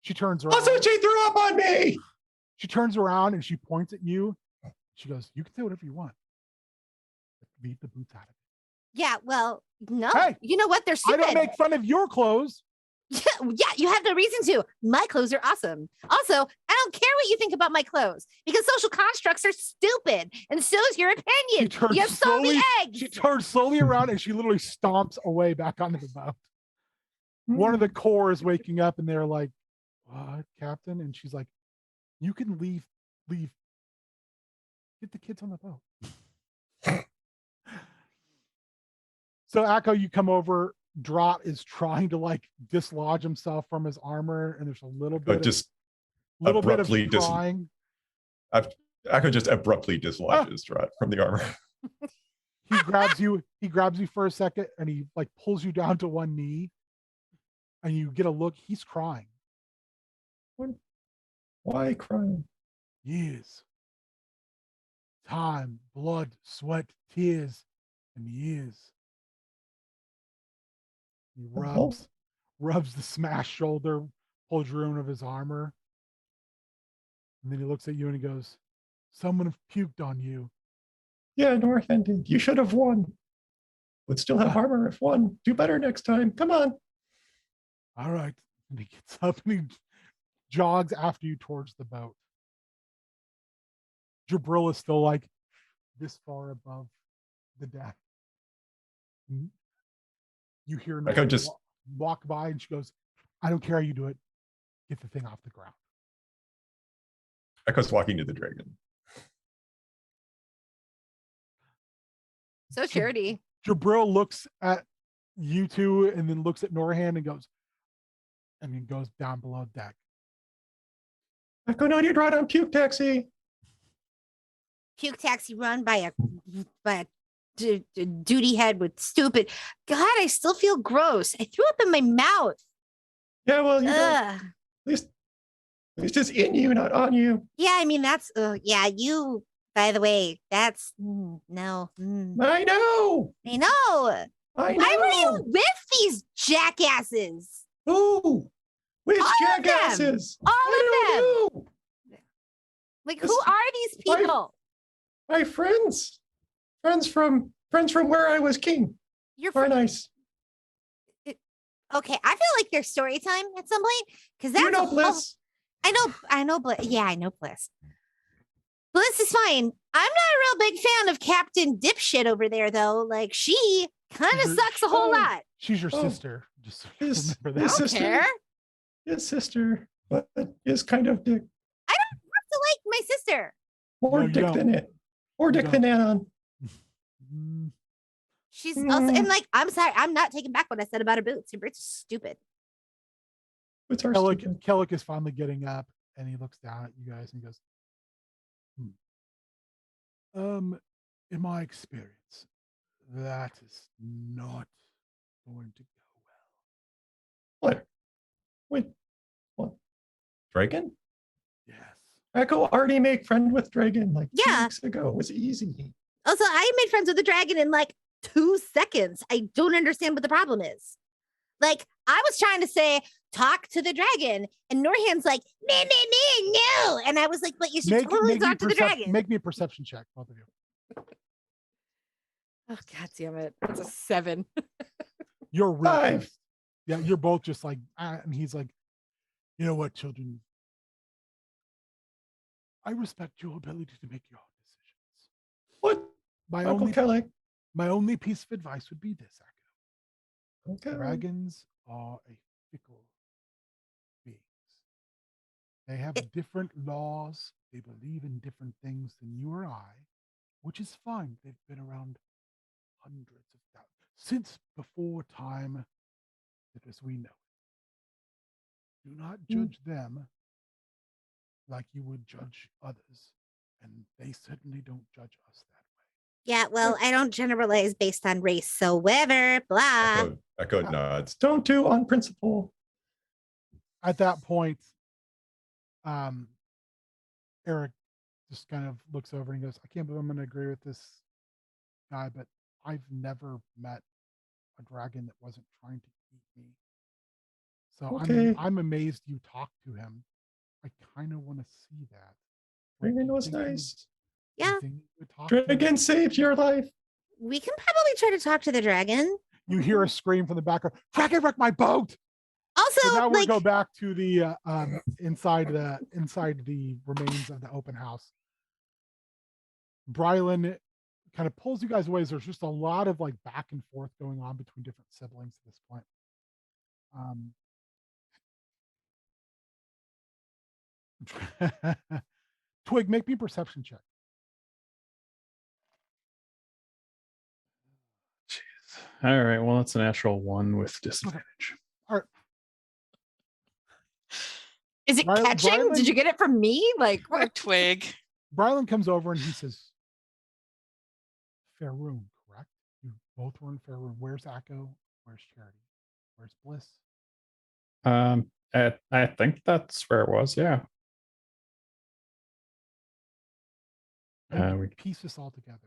She turns around. Also, she threw up on me. She turns around and she points at you. She goes, "You can say whatever you want. But leave the boots out of it." Yeah, well, no. Hey, you know what? They're I stupid. don't make fun of your clothes. Yeah, you have no reason to. My clothes are awesome. Also, I don't care what you think about my clothes because social constructs are stupid, and so is your opinion. turns You have so many slowly- eggs. She turns slowly around and she literally stomps away back onto the boat. One of the corps is waking up and they're like, "What, Captain?" And she's like, "You can leave. Get the kids on the boat." So Akko, you come over. Drop is trying to like dislodge himself from his armor, and there's a little bit But just of abruptly trying. I could just abruptly dislodge Drat from the armor. He grabs you. He grabs you for a second, and he like pulls you down to one knee, and you get a look. He's crying. Why crying? Years, time, blood, sweat, tears, and years. He rubs the smashed shoulder, pulls ruin of his armor, and then he looks at you and he goes, "Someone puked on you." Yeah, North ended. You should have won. Would still have armor if won. Do better next time. Come on. All right. And he gets up and he jogs after you towards the boat. Jabril is still like this far above the deck. You hear Nora walk by and she goes, "I don't care how you do it. Get the thing off the ground." Echo's walking to the dragon. So Charity. Jabril looks at you two and then looks at Norhan and goes, and then goes down below deck. Echo, no, you drive on puke taxi. Puke taxi run by a duty head with stupid. God, I still feel gross. I threw up in my mouth. Yeah, well, you know, Ugh. at least it's in you, not on you. Yeah, I mean that's yeah. You, by the way, that's no. I know. I know. I know. Why were you with these jackasses? Who? Which All of them. jackasses? All I don't know. Like, who are these people? My friends. Friends from where I was king. You're Very nice. Okay, I feel like there's story time at some point because that's You know Bliss. I know Bliss. Yeah, I know Bliss. Bliss is fine. I'm not a real big fan of Captain Dipshit over there, though. Like, she kind of sucks a whole lot. She's your sister. Just remember that. I don't care. His sister, but is kind of dick. I don't have to like my sister. More dick than it. More dick than Anon. She's also, and like, I'm sorry, I'm not taking back what I said about her boots. Her boots are stupid. What's our Kellic is finally getting up and he looks down at you guys and he goes, in my experience, that is not going to go well. What? Wait, what? Dragon? Yes. Echo already made friend with Dragon like 2 Yeah. weeks ago. It was easy. Also, I made friends with the dragon in like 2 seconds. I don't understand what the problem is. Like, I was trying to say, talk to the dragon, and Norhan's like, no. And I was like, but you should totally talk to the dragon. Make me a perception check, both of you. Oh, God damn it. It's a 7. You're real 5. pissed. Yeah, you're both just like, and he's like, "You know what, children? I respect your ability to make your own decisions. What? My only piece of advice would be this, Akko. Okay. Dragons are a fickle beings. They have different laws. They believe in different things than you or I, which is fine. They've been around hundreds of thousands, since before time as we know it. Do not judge them like you would judge others, and they certainly don't judge us that way." Yeah, well, I don't generalize based on race, so whatever, blah. Echo nods. Don't do on principle. At that point, Eric just kind of looks over and he goes, "I can't believe I'm going to agree with this guy, but I've never met a dragon that wasn't trying to eat me. So Okay. I'm amazed you talked to him. I kind of want to see that." Dragon was nice. Yeah. Dragon saved your life. We can probably try to talk to the dragon. You hear a scream from the background. "Dragon wrecked my boat!" Also, So now we'll like, go back to the inside the remains of the open house. Brylan kind of pulls you guys away. There's just a lot of like back and forth going on between different siblings at this point. Um, Twig, make me a perception check. All right. Well, that's a natural one with disadvantage. All right. Is it Ry- catching? Rylan- Did you get it from me? Like Or what? twig. Brylan comes over and he says, Fair room, correct? You both were in fair room. Where's Echo? Where's Charity? Where's Bliss? I think that's where it was. Yeah. We Piece this all together.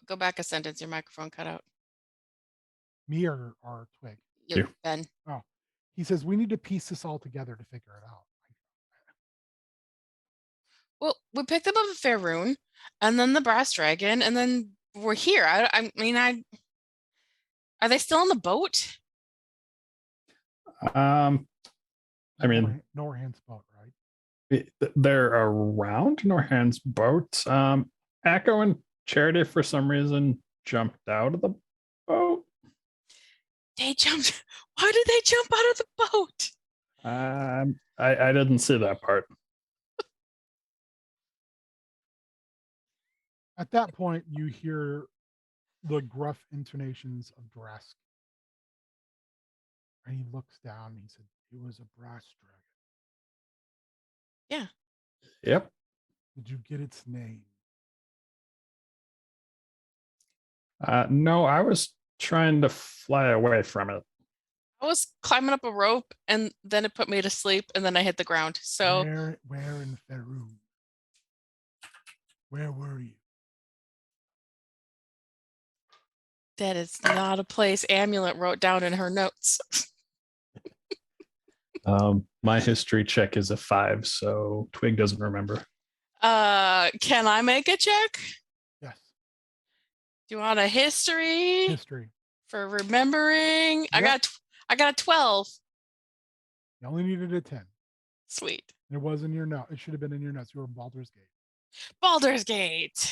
Go back a sentence. Your microphone cut out. Me or Twig? You. Ben. Oh, he says we need to piece this all together to figure it out. Well, we picked up a Faerun, and then the brass dragon, and then we're here. I mean, are they still on the boat? I mean, Norhand's boat, right? they're around Norhand's boat. Echo and Charity, for some reason, jumped out of the boat. They jumped. Why did they jump out of the boat? I didn't see that part. At that point, you hear the gruff intonations of Drask. And he looks down and he said, it was a brass dragon. Yeah. Yep. Did you get its name? No, I was trying to fly away from it. I was climbing up a rope, and then it put me to sleep, and then I hit the ground. So Where in Faerun? Where were you? that is not a place Amulet wrote down in her notes. My history check is a 5, so Twig doesn't remember. Can I make a check? Yes. Do you want a history History. for remembering? I Yep. got a 12. You only needed a 10. Sweet. It was in your note. It should have been in your notes. You were in Baldur's Gate. Baldur's Gate.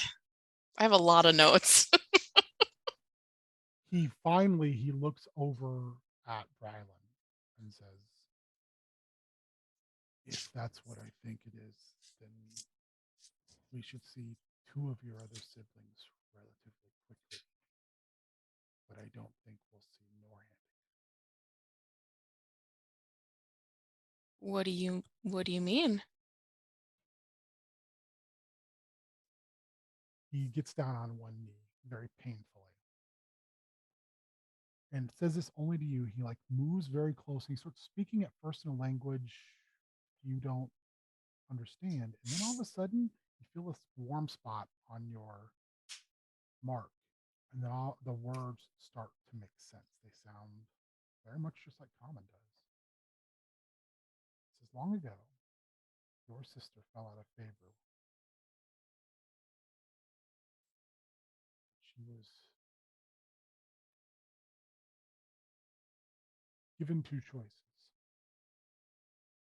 I have a lot of notes. He looks over at Brylan and says, if that's what I think it is, then we should see 2 of your other siblings relatively quickly. But I don't think we'll see Norhand. What do you mean? He gets down on one knee very painfully and says this only to you. He like moves very close and he starts speaking at first in a language you don't understand. And then all of a sudden you feel this warm spot on your mark. And then all the words start to make sense. They sound very much just like common does. It says, long ago, your sister fell out of favor. She was given 2 choices.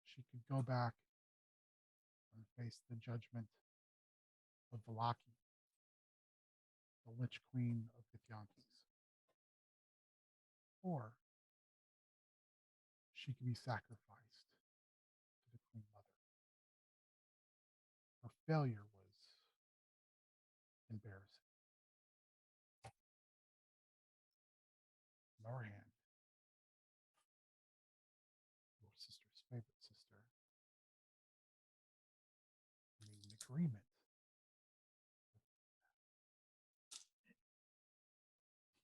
She could go back and face the judgment of Valaki, the Lich Queen of Githyanki, or she could be sacrificed to the Queen Mother. Her failure was embarrassing. Norhand, your sister's favorite sister, made an agreement.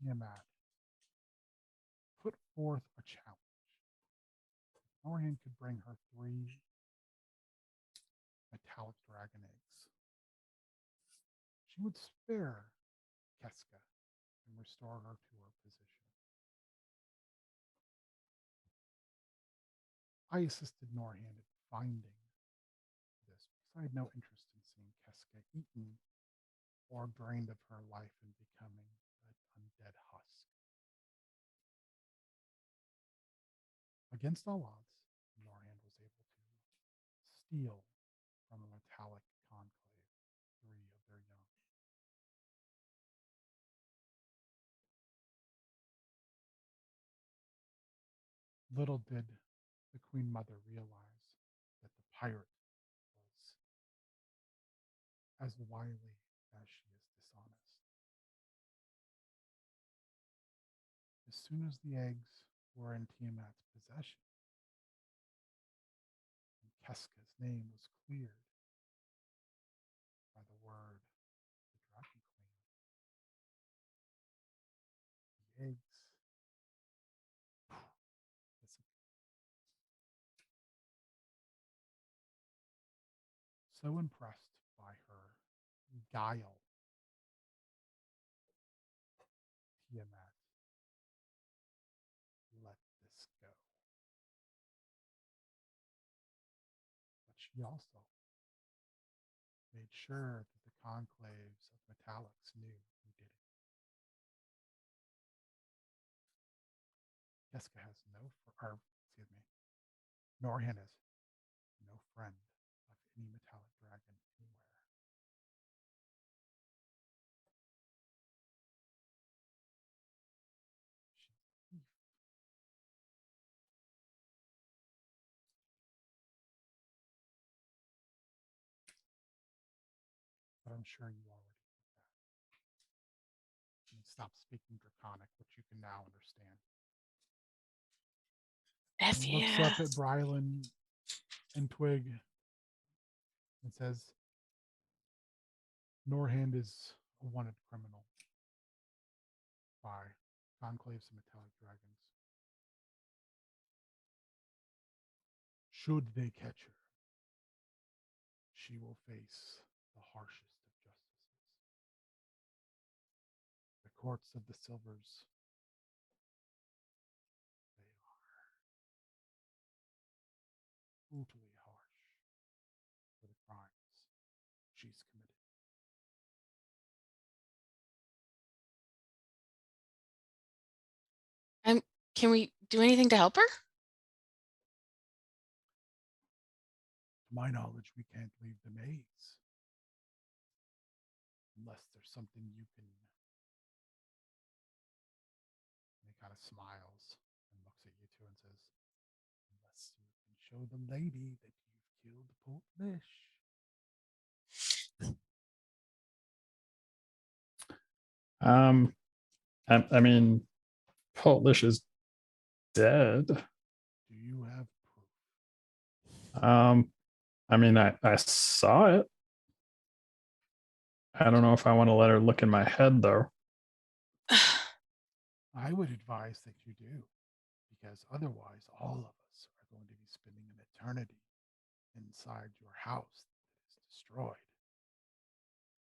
Tiamat put forth a challenge. Norhand could bring her 3 metallic dragon eggs. She would spare Keska and restore her to her position. I assisted Norhand in finding this because I had no interest in seeing Keska eaten or drained of her life and becoming an undead husk. Against all odds, Norhand was able to steal from a metallic conclave 3 of their young. Little did the Queen Mother realize that the pirate was as wily as she is dishonest. As soon as the eggs were in Tiamat's possession, and Keska's name was cleared by the word of the Dragon Queen, the eggs disappeared. So impressed by her guile, Tiamat let this go. But she also made sure that the conclaves of metallics knew who did it. Keska has Norhan has no friend of any metallic dragon anywhere. She's a thief. But I'm sure you already know that. And stop speaking Draconic, which you can now understand. F And looks up at yes. Brylan and Twig and says, Norhand is a wanted criminal by conclaves of metallic dragons. Should they catch her, she will face the harshest of justices. The courts of the Silvers, they are brutally harsh for the crimes she's committed. Can we do anything to help her? To my knowledge, we can't leave the maze unless there's something you can. And he kind of smiles and looks at you two and says, unless you can show the lady that you've killed Portlish. I mean, Potlish is dead. Do you have proof? I mean, I saw it. I don't know if I want to let her look in my head though. I would advise that you do, because otherwise all of us are going to be spending an eternity inside your house that is destroyed.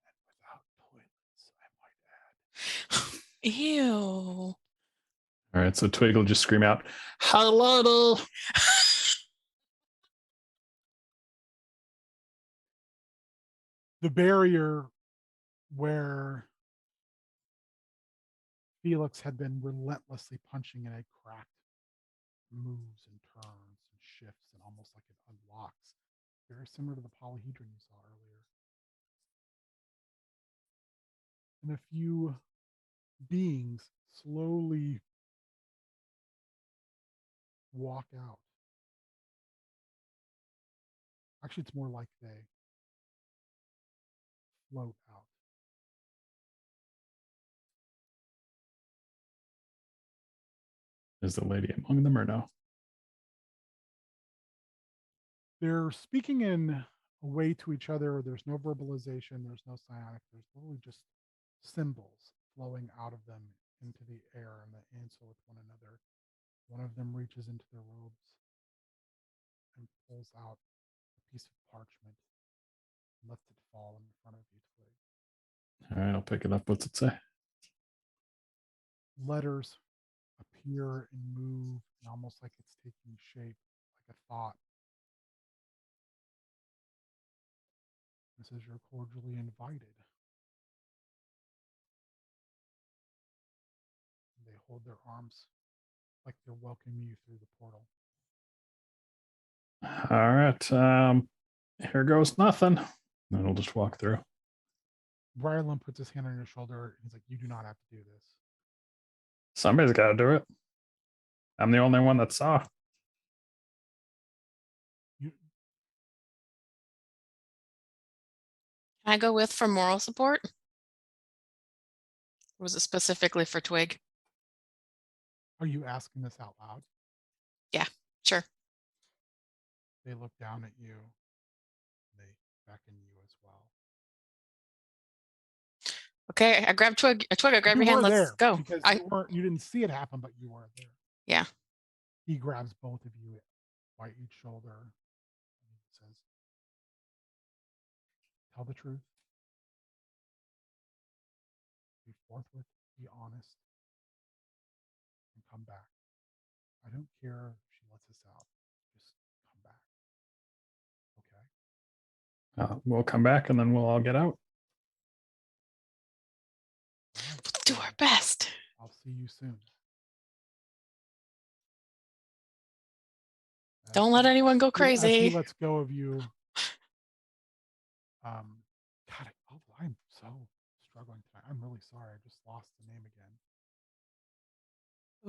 And without toilets, I might add. Ew. All right, so Twig will just scream out, "Hello!" The barrier where Felix had been relentlessly punching in a crack moves and turns and shifts and almost like it unlocks. Very similar to the polyhedron you saw earlier. And a few beings slowly walk out. Actually, it's more like they float out. Is the lady among them or no? They're speaking in a way to each other. There's no verbalization. There's no psionic. There's literally just symbols flowing out of them into the air and they answer with one another. One of them reaches into their robes and pulls out a piece of parchment and lets it fall in front of you, Twig. All right, I'll pick it up. What's it say? Letters appear and move, and almost like it's taking shape, like a thought. It says you're cordially invited. And they hold their arms like they're welcoming you through the portal. All right, here goes nothing. Then we'll just walk through. Brylan puts his hand on your shoulder and he's like, you do not have to do this. Somebody's got to do it. I'm the only one that saw. Can I go with for moral support? Or was it specifically for Twig? Are you asking this out loud? Sure. They look down at you. They beckon you as well. Okay, I grabbed Twig. Twig, I grab You your hand. were Let's there go. because I you didn't see it happen, but you were there. Yeah. He grabs both of you by each shoulder and he says, "Tell the truth. Be forthright. Be honest, and come back. I don't care if she lets us out. Just come back. Okay." We'll come back and then we'll all get out. All right, We'll do so our best. I'll see you soon. As Don't let he- anyone go As he crazy. lets go of you, God, I'm so struggling tonight. I'm really sorry. I just lost the name again.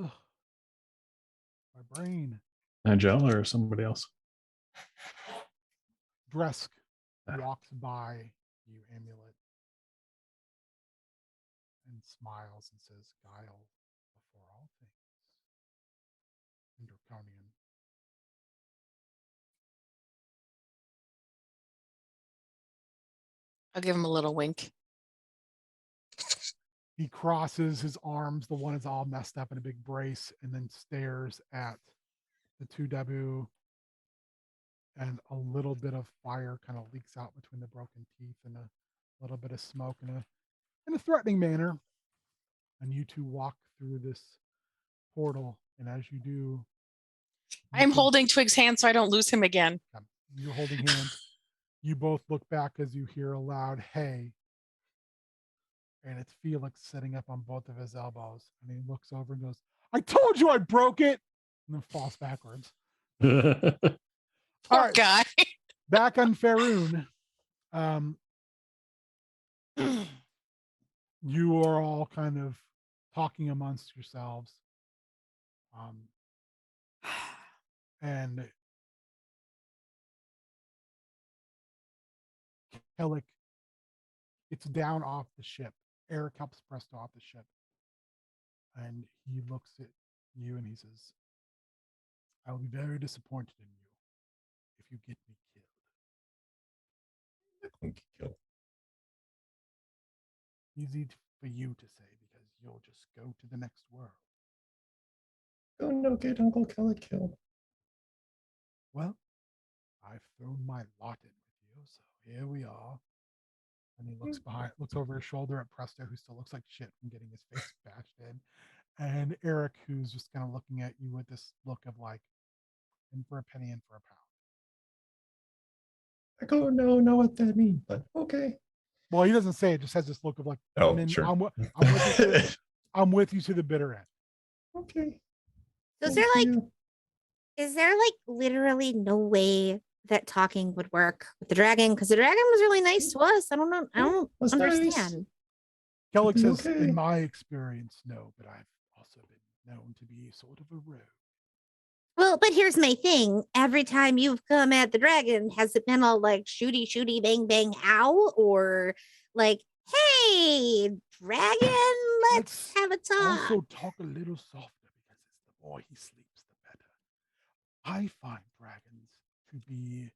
Ugh. My brain. Nigel or somebody else. Dresk Ah. walks by you, Amulet, and smiles and says, "Guile before all things." And Draconian. I'll give him a little wink. He crosses his arms. The one is all messed up in a big brace, and then stares at the 2W. And a little bit of fire kind of leaks out between the broken teeth, and a little bit of smoke in a threatening manner. And you two walk through this portal, and as you do, I'm holding Twig's hand so I don't lose him again. You're holding hands. You both look back as you hear a loud "hey," and it's Felix sitting up on both of his elbows, and he looks over and goes, "I told you I broke it," and then falls backwards. Poor right. guy. Back on Faerun, you are all kind of talking amongst yourselves, and Kellic gets down off the ship. Eric helps Presto off the ship, and he looks at you and he says, "I will be very disappointed in you if you get me killed." Kill. Easy for you to say because you'll just go to the next world. Oh no, get Uncle Kelly killed. Well, I've thrown my lot in with you, so here we are. And he looks over his shoulder at Presto, who still looks like shit from getting his face bashed in, and Eric, who's just kind of looking at you with this look of like, in for a penny, in for a pound. I don't know what that means, but okay. Well, he doesn't say it; just has this look of like, Oh, sure. I'm with you to the bitter end. Okay. So is there like literally no way that talking would work with the dragon? Because the dragon was really nice to us. I don't know. I don't Was understand. nice. Kellic says, Okay. "In my experience, no, but I've also been known to be sort of a rogue." Well, but here's my thing. Every time you've come at the dragon, has it been all like shooty, bang, bang, ow? Or like, hey, dragon, let's have a talk. Also talk a little softer because it's the more he sleeps, the better. I find dragons to be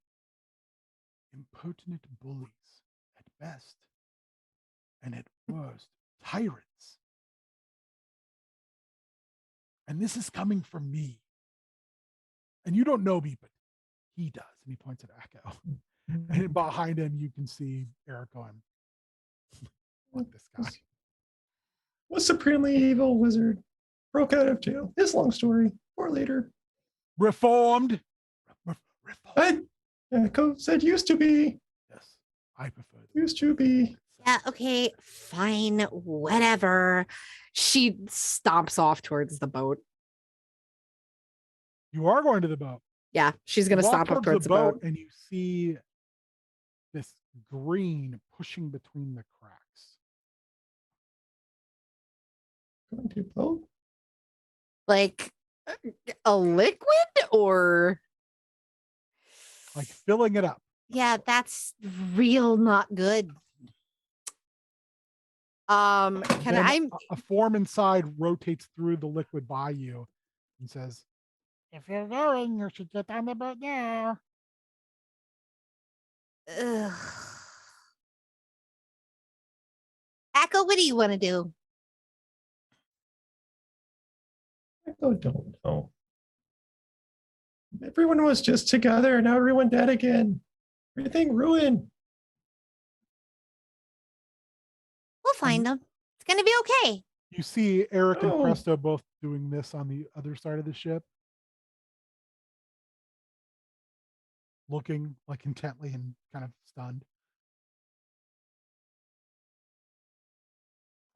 impertinent bullies at best, and at worst, tyrants. And this is coming from me. And you don't know me, but he does. And he points at Echo. And behind him, you can see Eric going, "Fuck this guy." Was supremely evil wizard. Broke out of jail. His long story. Or later. Reformed. Reformed. Echo said used to be. Yes, I prefer that. Used to be. Yeah, okay, fine, whatever. She stomps off towards the boat. You are going to the boat. Yeah, she's gonna Walk stomp up towards the boat. and you see this green pushing between the cracks. Going to boat. Like a liquid or Like filling it up. Yeah, that's real not good. Can Then I? a form inside rotates through the liquid by you and says, "If you're going, you should get on the boat now." Ugh. Echo, what do you want to do? I don't know. Everyone was just together, and now everyone dead again. Everything ruined. We'll find them. It's gonna be okay. You see Eric and Oh. Presto both doing this on the other side of the ship, looking like intently and kind of stunned.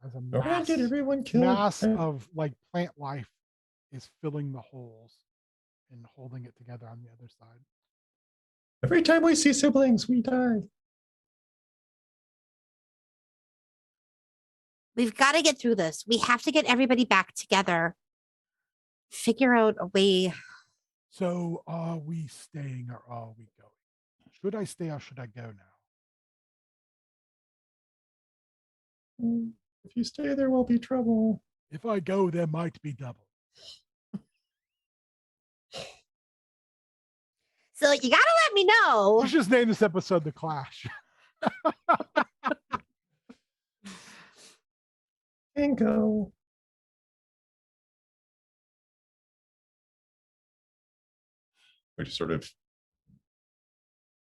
As a Why mass, did everyone kill? mass of like plant life is filling the holes and holding it together on the other side. Every time we see siblings, we die. We've got to get through this. We have to get everybody back together. Figure out a way. So are we staying or are we going? Should I stay or should I go now? If you stay, there will be trouble. If I go, there might be double. So you gotta let me You know. should just name this episode The Clash. And go. Which sort of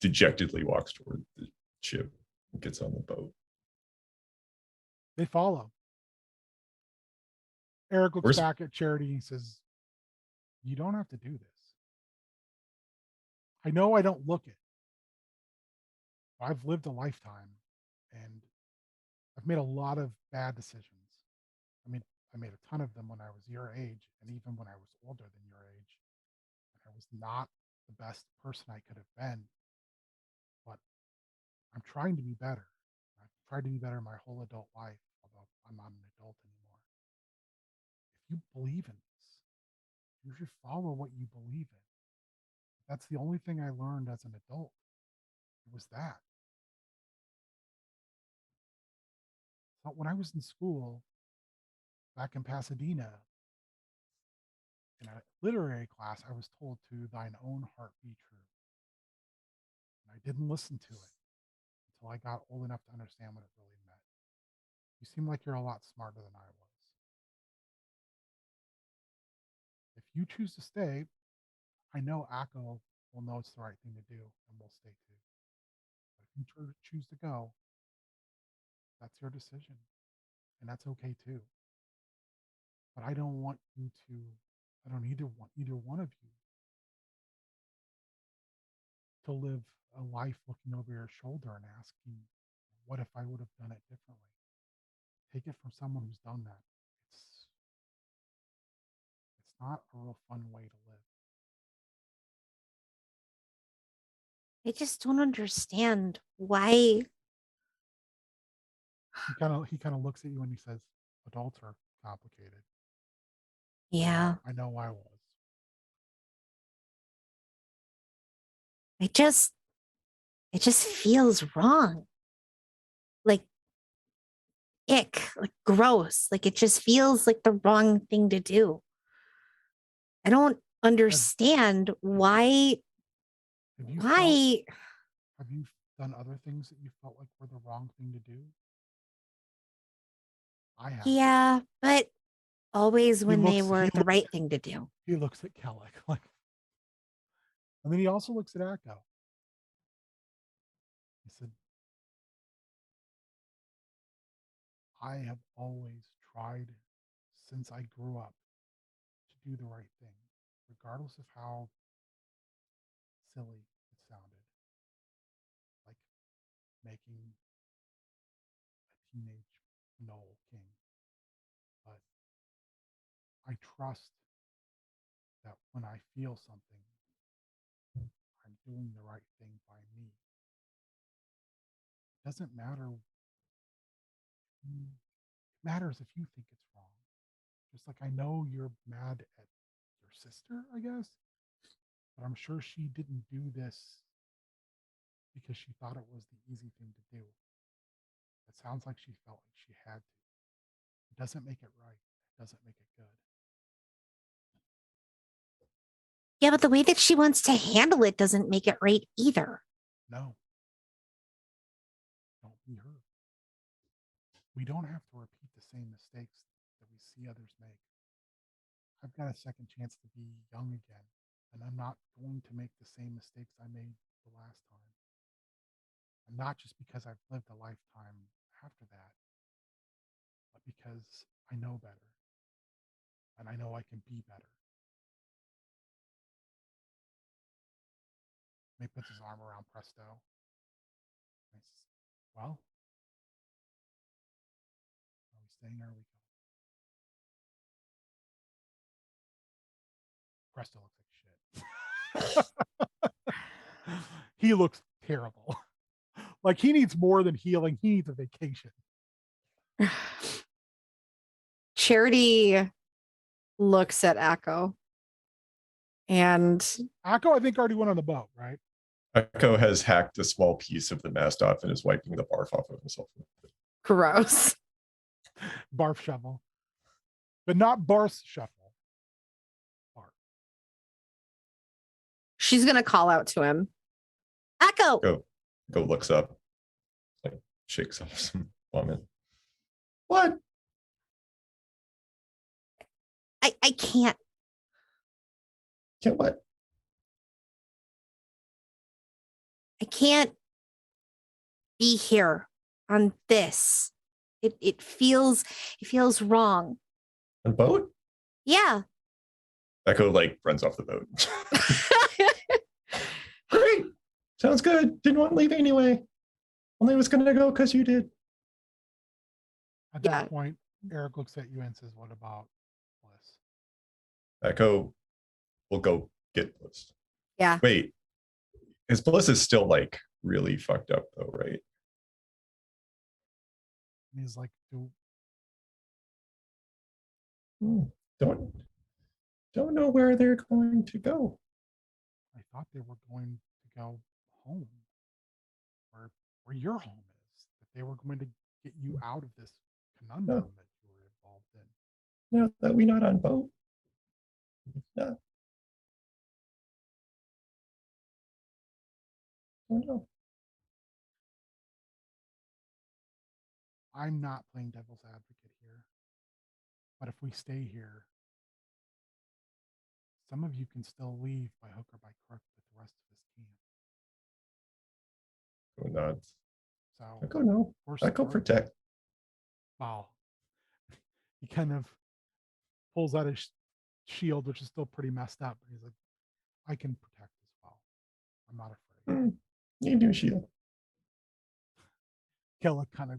dejectedly walks toward the ship and gets on the boat. They follow. Eric looks Where's- back at Charity and says, "You don't have to do this. I know I don't look it. I've lived a lifetime and I've made a lot of bad decisions. I mean, I made a ton of them when I was your age and even when I was older than your age. And I was not the best person I could have been, but I'm trying to be better. I've tried to be better my whole adult life, although I'm not an adult anymore. If you believe in this, you should follow what you believe in. That's the only thing I learned as an adult. It was that. But when I was in school back in Pasadena, in a literary class, I was told to thine own heart be true. And I didn't listen to it until I got old enough to understand what it really meant. You seem like you're a lot smarter than I was. If you choose to stay, I know Akko will know it's the right thing to do and will stay too. But if you choose to go, that's your decision. And that's okay too. But I don't want you to, I don't either want either one of you to live a life looking over your shoulder and asking, what if I would have done it differently? Take it from someone who's done that. It's not a real fun way to live. I just don't understand why. He kind of looks at you and he says, adults are complicated. Yeah, I know I was. it just feels wrong. Like ick, like gross. Like it just feels like the wrong thing to do. I don't understand why. Have you Why? have you done other things that you felt like were the wrong thing to do? I have. Yeah, but always when they looks- were he the right thing to do. He looks at Kellic like, and then he also looks at Akko. He said, I have always tried since I grew up to do the right thing, regardless of how silly it sounded. Like making a teenage Noel king. But I trust that when I feel something, I'm doing the right thing by me. It doesn't matter. It matters if you think it's wrong. Just like I know you're mad at your sister, I guess, but I'm sure she didn't do this because she thought it was the easy thing to do. It sounds like she felt like she had to. It doesn't make it right. It doesn't make it good. Yeah, but the way that she wants to handle it doesn't make it right either. No. Don't be her. We don't have to repeat the same mistakes that we see others make. I've got a second chance to be young again, and I'm not going to make the same mistakes I made the last time. And not just because I've lived a lifetime after that, but because I know better. And I know I can be better. May puts his arm around Presto. And he says, well, are we staying or are we going? Presto looks like shit. He looks terrible. Like he needs more than healing. He needs a vacation. Charity looks at Echo and Akko, I think, already went on the boat, right? Echo has hacked a small piece of the mast off and is wiping the barf off of himself. gross. Barf shovel. But not Barf's shovel. Barf. She's gonna call out to him. Echo. Go looks up, like shakes off some vomit. What? I can't. Can't what? I can't be here on this. It feels wrong. On boat? Yeah. Echo like runs off the boat. Great. Sounds good. Didn't want to leave anyway. Only was gonna go because you did. At Yeah. that point, Eric looks at you and says, what about Bliss? Echo will go get Bliss. Yeah. Wait. His Bliss is still like really fucked up though, right? And he's like, Don't know where they're going to go. I thought they were going to go home, where your home is. That they were going to get you out of this conundrum that you were involved in. No, that we not on boat. No. Oh no. I'm not playing devil's advocate here, but if we stay here, some of you can still leave by hook or by crook, but the rest of us can't. Go not. So Echo no. Echo protect. Wow. He kind of pulls out his shield, which is still pretty messed up. He's like, I can protect as well. I'm not afraid. You do shield. Kella kind of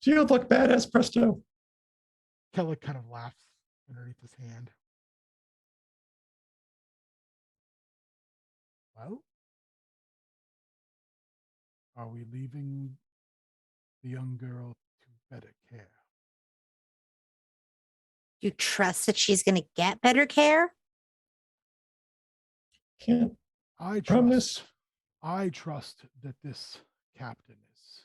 Shield look badass, Presto. laughs underneath his hand. Well, are we leaving the young girl to better care? You trust that she's going to get better care? Can't I promise. trust that this captain is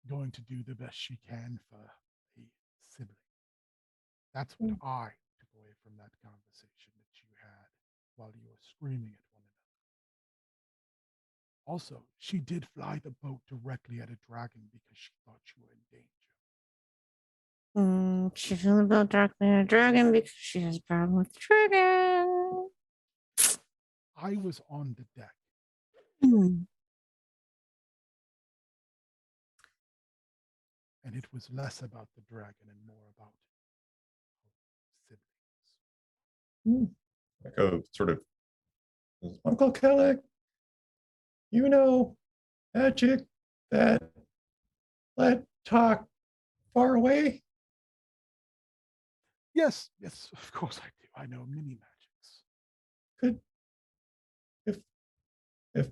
going to do the best she can for a sibling. That's what I took away from that conversation that you had while you were screaming at one another. Also, she did fly the boat directly at a dragon because she thought you were in danger. She flew the boat directly at a dragon because she has a problem with the dragon. I was on the deck. And it was less about the dragon and more about siblings. Echo sort of, Uncle Kellic, you know magic that let talk far away? Yes, of course I do. I know many magics. Could if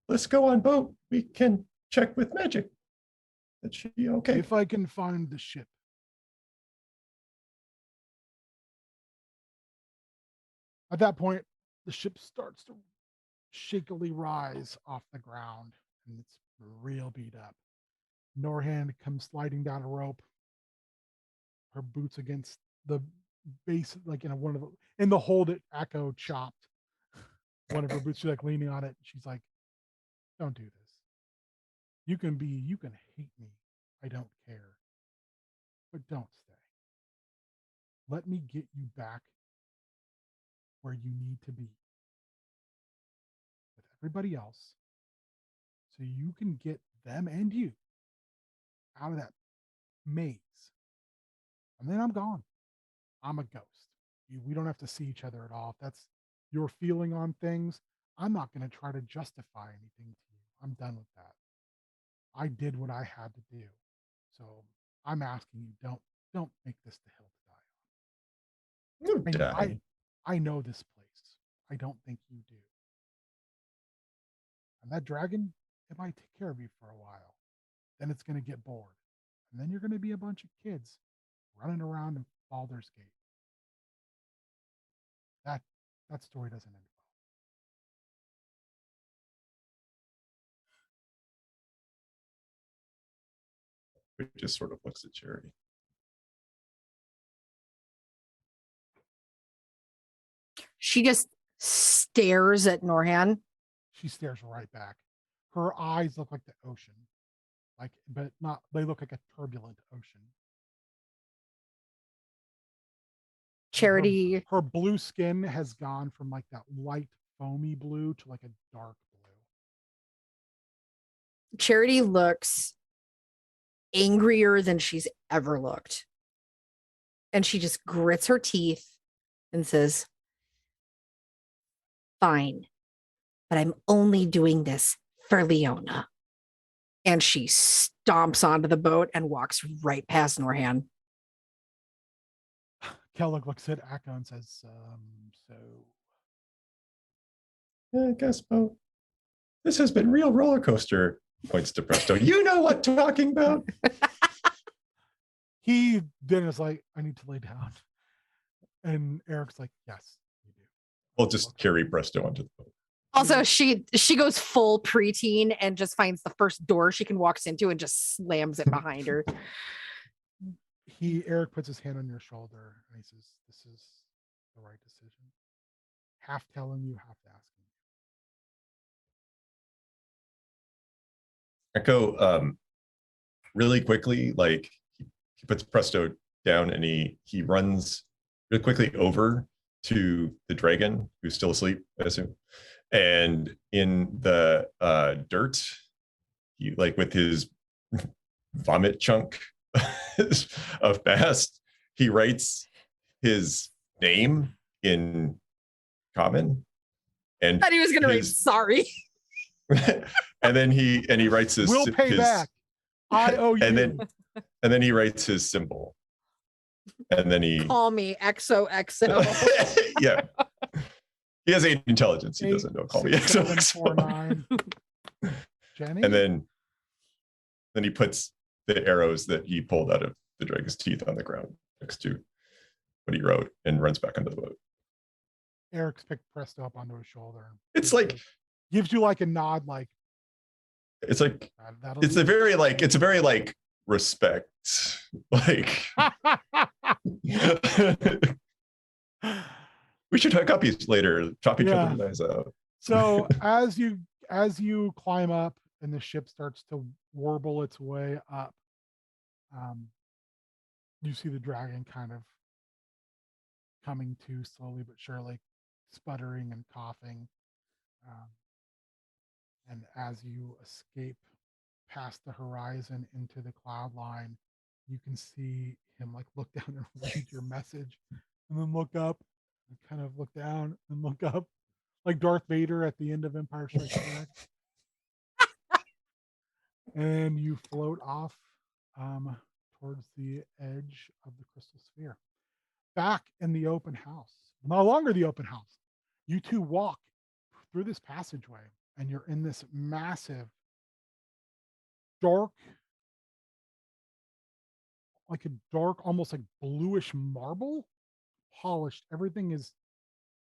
let's go on boat, we can check with magic. That should be okay. If I can find the ship. At that point, the ship starts to shakily rise off the ground and it's real beat up. Norhan comes sliding down a rope, her boots against the base, like in one of the, in the hold it Echo chopped one of her boots. She's like leaning on it. She's like, don't do this. You can hate me. I don't care. But don't stay. Let me get you back where you need to be with everybody else so you can get them and you out of that maze. And then I'm gone. I'm a ghost. We don't have to see each other at all. If that's your feeling on things, I'm not going to try to justify anything to you. I'm done with that. I did what I had to do. So I'm asking you, don't make this the hill to die on. I know this place. I don't think you do. And that dragon, it might take care of you for a while. Then it's going to get bored. And then you're going to be a bunch of kids running around in Baldur's Gate. That story doesn't end well. It just sort of looks at Charity. She just stares at Norhan. She stares right back. Her eyes look like the ocean. Like, but not, they look like a turbulent ocean. Charity. Her blue skin has gone from like that light foamy blue to like a dark blue. Charity looks angrier than she's ever looked. And she just grits her teeth and says, fine, but I'm only doing this for Leona. And she stomps onto the boat and walks right past Norhan. Kellogg looks at Akka and says, so. Guess boat. This has been real roller coaster. Points to Presto. You know what I'm talking about. He then is like, I need to lay down. And Eric's like, yes, you do. We'll just carry Presto onto the boat. Also, she goes full preteen and just finds the first door she can walk into and just slams it behind her. Eric puts his hand on your shoulder and he says, this is the right decision. Half telling you, half asking you. Echo, really quickly, like he puts Presto down and he runs really quickly over to the dragon who's still asleep, I assume. And in the dirt, he, like with his vomit chunk of past, he writes his name in common. And I thought he was gonna write sorry. and then he writes his we'll pay back. I owe you. And then he writes his symbol. And then he call me XOXO. yeah. He has 8 intelligence. He doesn't know. Call me XOXO. Jenny? And then he puts the arrows that he pulled out of the dragon's teeth on the ground next to what he wrote and runs back onto the boat. Eric's picked Presto up onto his shoulder. It's like gives you like a nod, like it's like it's a very like respect. Like we should hook up later, chop each other's eyes out. So as you climb up and the ship starts to warble its way up, you see the dragon kind of coming to slowly but surely, sputtering and coughing. And as you escape past the horizon into the cloud line, you can see him like look down and read your message and then look up and kind of look down and look up like Darth Vader at the end of Empire Strikes Back. And you float off towards the edge of the crystal sphere. Back in the open house, no longer the open house, you two walk through this passageway and you're in this massive, dark, like a dark, almost like bluish marble, polished. Everything is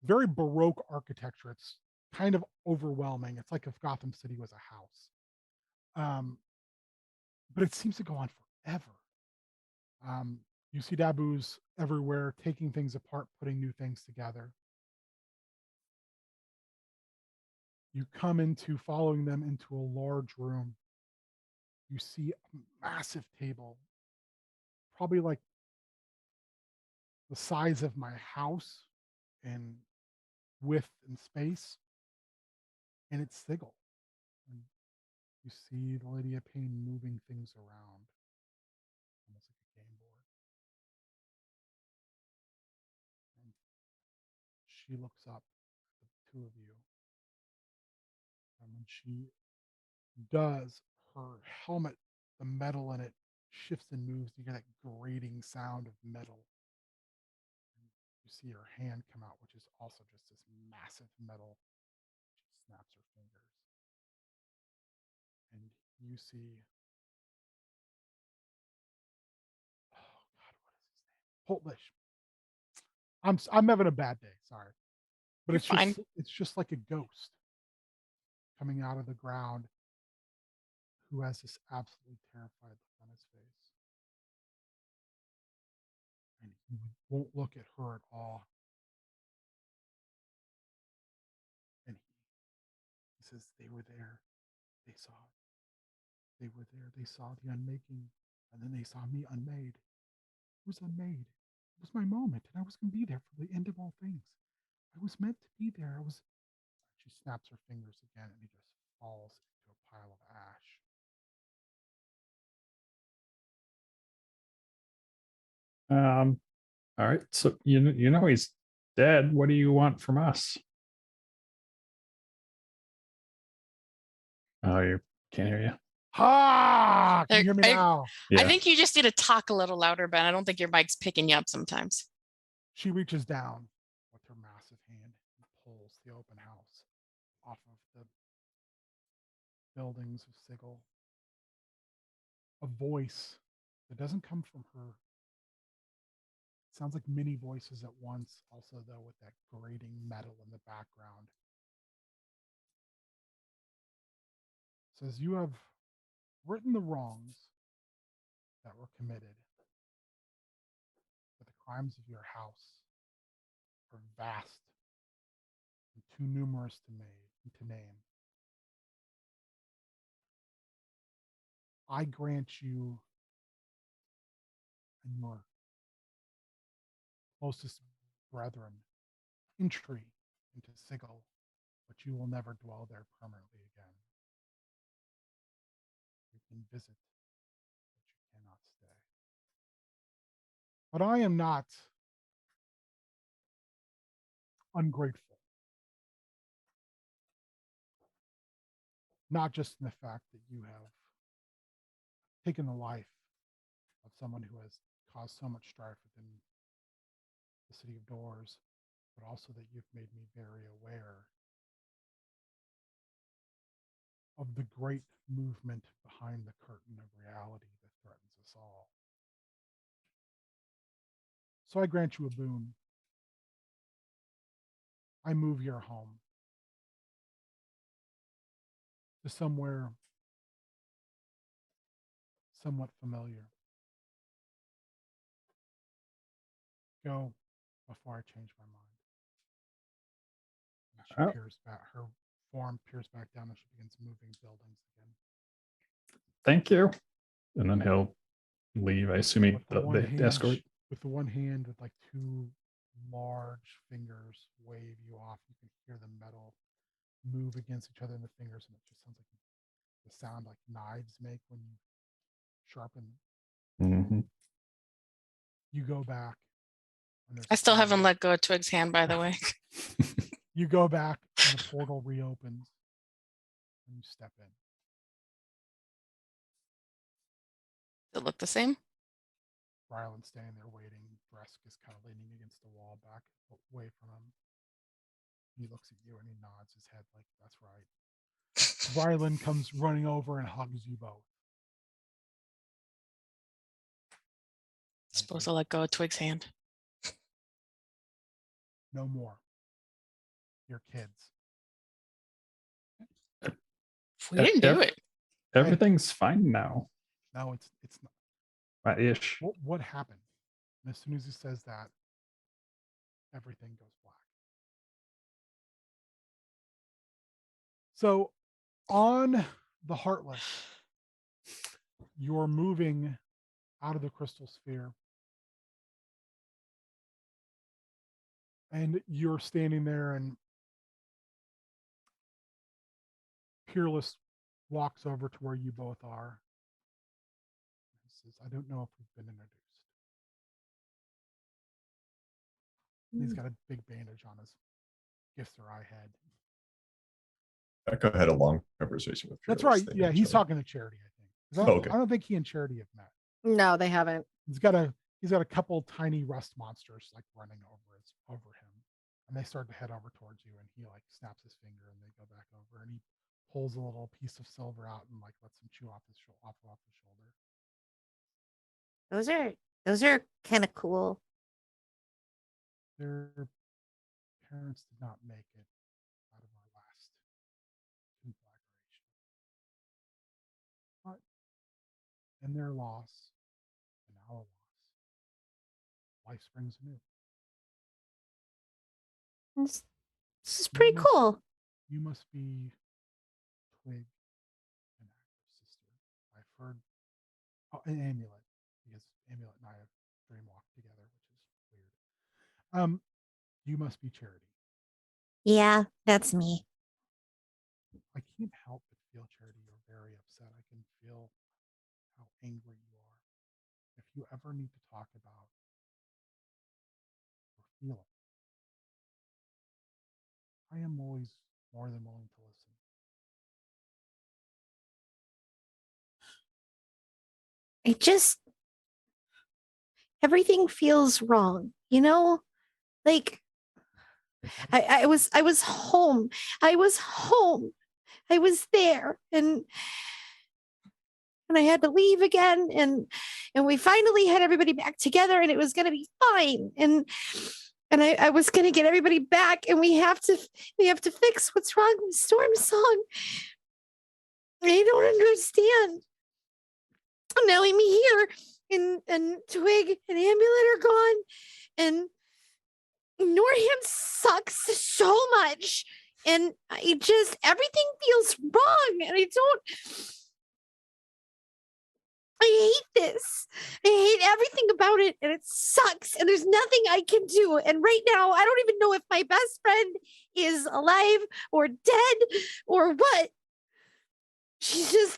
very Baroque architecture. It's kind of overwhelming. It's like if Gotham City was a house. But it seems to go on forever. You see Daboos everywhere, taking things apart, putting new things together. You come into following them into a large room. You see a massive table, probably like the size of my house in width and space. And it's Sigil. And you see the Lady of Pain moving things around, almost like a game board. And she looks up at the two of you. And when she does, her helmet, the metal in it shifts and moves. You get that grating sound of metal. And you see her hand come out, which is also just this massive metal. She snaps her fingers. And you see, oh God, what is his name? Poltlish. I'm having a bad day, sorry. But You're it's just like a ghost coming out of the ground who has this absolutely terrified look on his face. And he won't look at her at all. And he says, they were there. They saw it. They were there. They saw the unmaking. And then they saw me unmade. It was unmade. It was my moment. And I was going to be there for the end of all things. I was meant to be there. She snaps her fingers again and he just falls into a pile of ash. All right. So you know he's dead. What do you want from us? Oh, you can't hear you. Ha! Can you hear me now? Yeah. I think you just need to talk a little louder, Ben. I don't think your mic's picking you up sometimes. She reaches down with her massive hand and pulls the open house off of the buildings of Sigil. A voice that doesn't come from her. It sounds like many voices at once, also, though, with that grating metal in the background. Says, you have written the wrongs that were committed, but the crimes of your house are vast and too numerous to name. I grant you and your closest brethren entry into Sigil, but you will never dwell there permanently again. You can visit, but you cannot stay. But I am not ungrateful. Not just in the fact that you have taken the life of someone who has caused so much strife within the city of Doors, but also that you've made me very aware of the great movement behind the curtain of reality that threatens us all. So I grant you a boon. I move your home to somewhere somewhat familiar. Go before I change my mind. And she peers back, her form peers back down and she begins moving buildings again. Thank you. And then he'll leave. I assuming With the one the hand, escort. with the one hand with like two large fingers wave you off. You can hear the metal move against each other in the fingers, and it just sounds like the sound like knives make when you sharpen. Mhm. You go back. And there's I a still haven't portal. let go of Twig's hand, by the way. You go back, and the portal reopens, and you step in. Does it look the same? Ryland's standing there waiting. Dresk is kind of leaning against the wall, back away from him. He looks at you and he nods his head like, "That's right." Ryland comes running over and hugs you both. Supposed to let go of Twig's hand. No more. Your kids. We didn't do Ev- it. Everything's fine now. No, it's not. Ish. What happened? And as soon as he says that, everything goes black. So on the Heartless, you're moving out of the crystal sphere. And you're standing there, and Peerless walks over to where you both are. He says, I don't know if we've been introduced. And he's got a big bandage on his gifts or eye head. Echo had a long conversation with That's Fearless. right. They Yeah, know he's each other. talking to Charity, I think. 'Cause Okay. I don't think he and Charity have met. No, they haven't. He's got a couple tiny rust monsters like running over him. And they start to head over towards you, and he like snaps his finger and they go back over, and he pulls a little piece of silver out and like lets him chew off his off his shoulder. Those are kind of cool. Their parents did not make it out of our last conflagration. But in their loss and our loss, life springs anew. This is pretty must- cool. You must be Twig and Actor's sister. I've heard an Amulet, because Amulet and I have dreamwalked together, which is weird. You must be Charity. Yeah, that's me. I can't help but feel, Charity, you're very upset. I can feel how angry you are. If you ever need to talk about your feelings, I am always more than willing to listen. Everything feels wrong, like I was home. I was home. I was there, and I had to leave again, and we finally had everybody back together, and it was gonna be fine. And I was gonna get everybody back, and we have to fix what's wrong with Storm Song. I don't understand. Now I'm here, and Twig and Amulet are gone, and Norham sucks so much, and everything feels wrong, and I hate this. I hate everything about it, and it sucks, and there's nothing I can do. And right now, I don't even know if my best friend is alive or dead or what. She's just,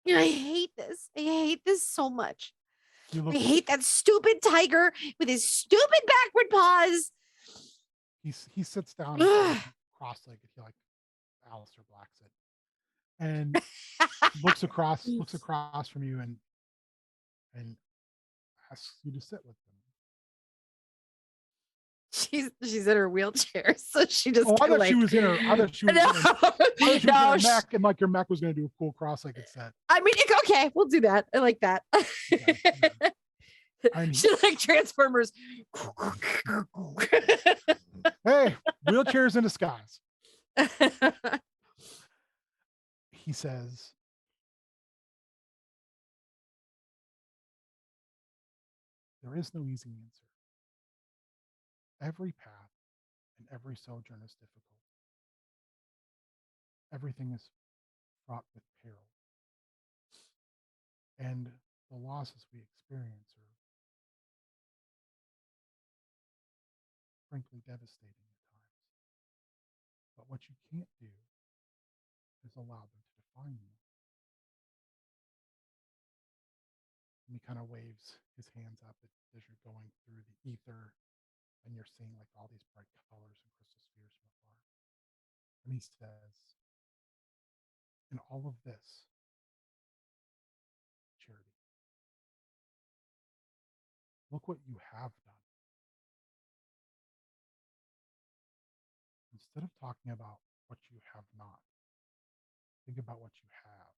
I hate this. I hate this so much. I hate that stupid tiger with his stupid backward paws. He sits down and cross-legged. He like Alistair Blacks it, and looks across from you, and asks you to sit with them. She's in her wheelchair, so she just I thought like, she was in her. I thought she was. no, I thought she was in no, her mech, and like your mech was going to do a cool cross-legged set. I mean, okay, we'll do that. I like that. Okay. She like Transformers. Hey, wheelchairs in disguise. He says, there is no easy answer. Every path and every sojourn is difficult. Everything is fraught with peril. And the losses we experience are frankly devastating at times. But what you can't do is allow them to define you. And he kind of waves his hands up as you're going through the ether, and you're seeing like all these bright colors and crystal spheres from afar. And he says, in all of this, Charity, look what you have done. Instead of talking about what you have not, think about what you have.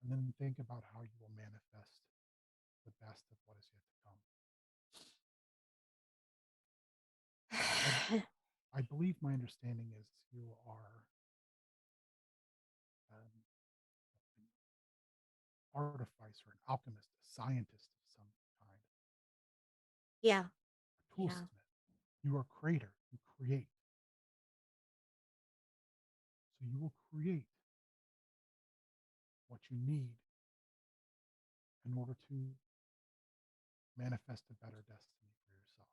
And then think about how you will manifest the best of what is yet to come. I believe my understanding is you are artificer, an alchemist, a scientist of some kind, Yeah. a toolsmith. You are a creator. You create. So you will create what you need in order to manifest a better destiny for yourself.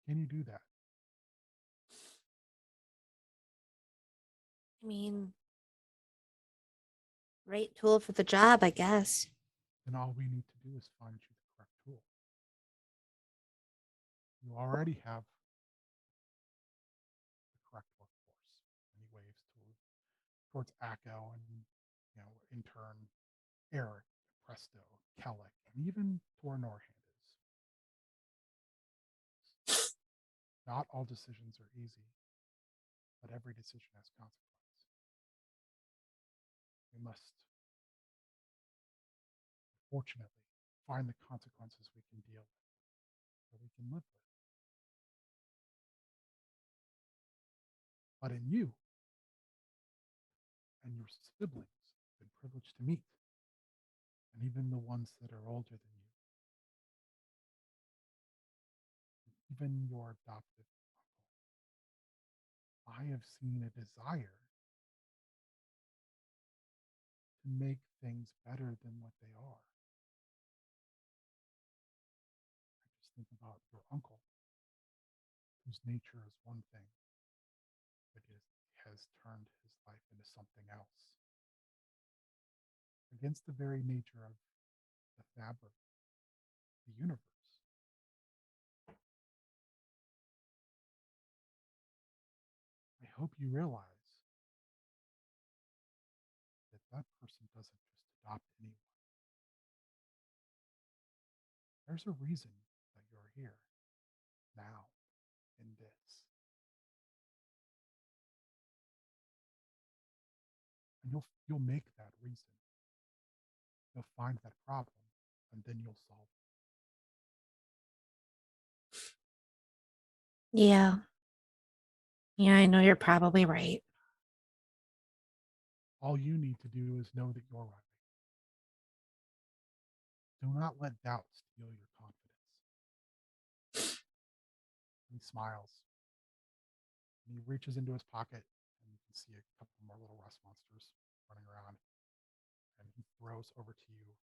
Can you do that? I mean, right tool for the job, I guess. Then all we need to do is find you the correct tool. You already have the correct workforce, many waves towards ACO and, in turn, Eric, Presto, Kellic, and even Tor Norhand is. Not all decisions are easy, but every decision has consequence. We must, fortunately, find the consequences we can deal with, that we can live with. But in you and your siblings, I've been privileged to meet, and even the ones that are older than you, even your adopted uncle, I have seen a desire to make things better than what they are. I just think about your uncle, whose nature is one thing, but has turned his life into something else. Against the very nature of the fabric, the universe. I hope you realize that that person doesn't just adopt anyone. There's a reason that you're here now in this. And you'll make that reason. You'll find that problem and then you'll solve it. Yeah. Yeah, I know you're probably right. All you need to do is know that you're right. Do not let doubt steal your confidence. He smiles. And he reaches into his pocket and you can see a couple more little rust monsters running around. And he throws over to you.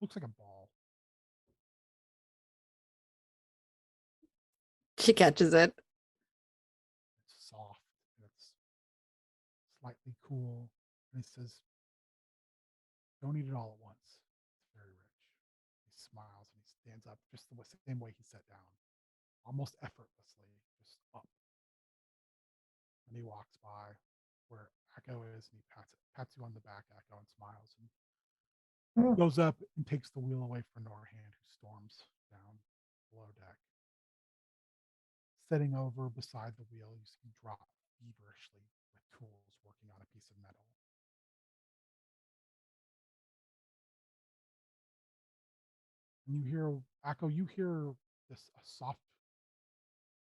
Looks like a ball. She catches it. It's soft. It's slightly cool. And he says, don't eat it all at once. It's very rich. He smiles and he stands up just the same way he sat down, almost effortlessly, just up. And he walks by where Echo is and he pats you on the back, Echo, and smiles and goes up and takes the wheel away from Norhand, who storms down below deck. Sitting over beside the wheel, you see drop feverishly with tools working on a piece of metal. And you hear, Echo, you hear a soft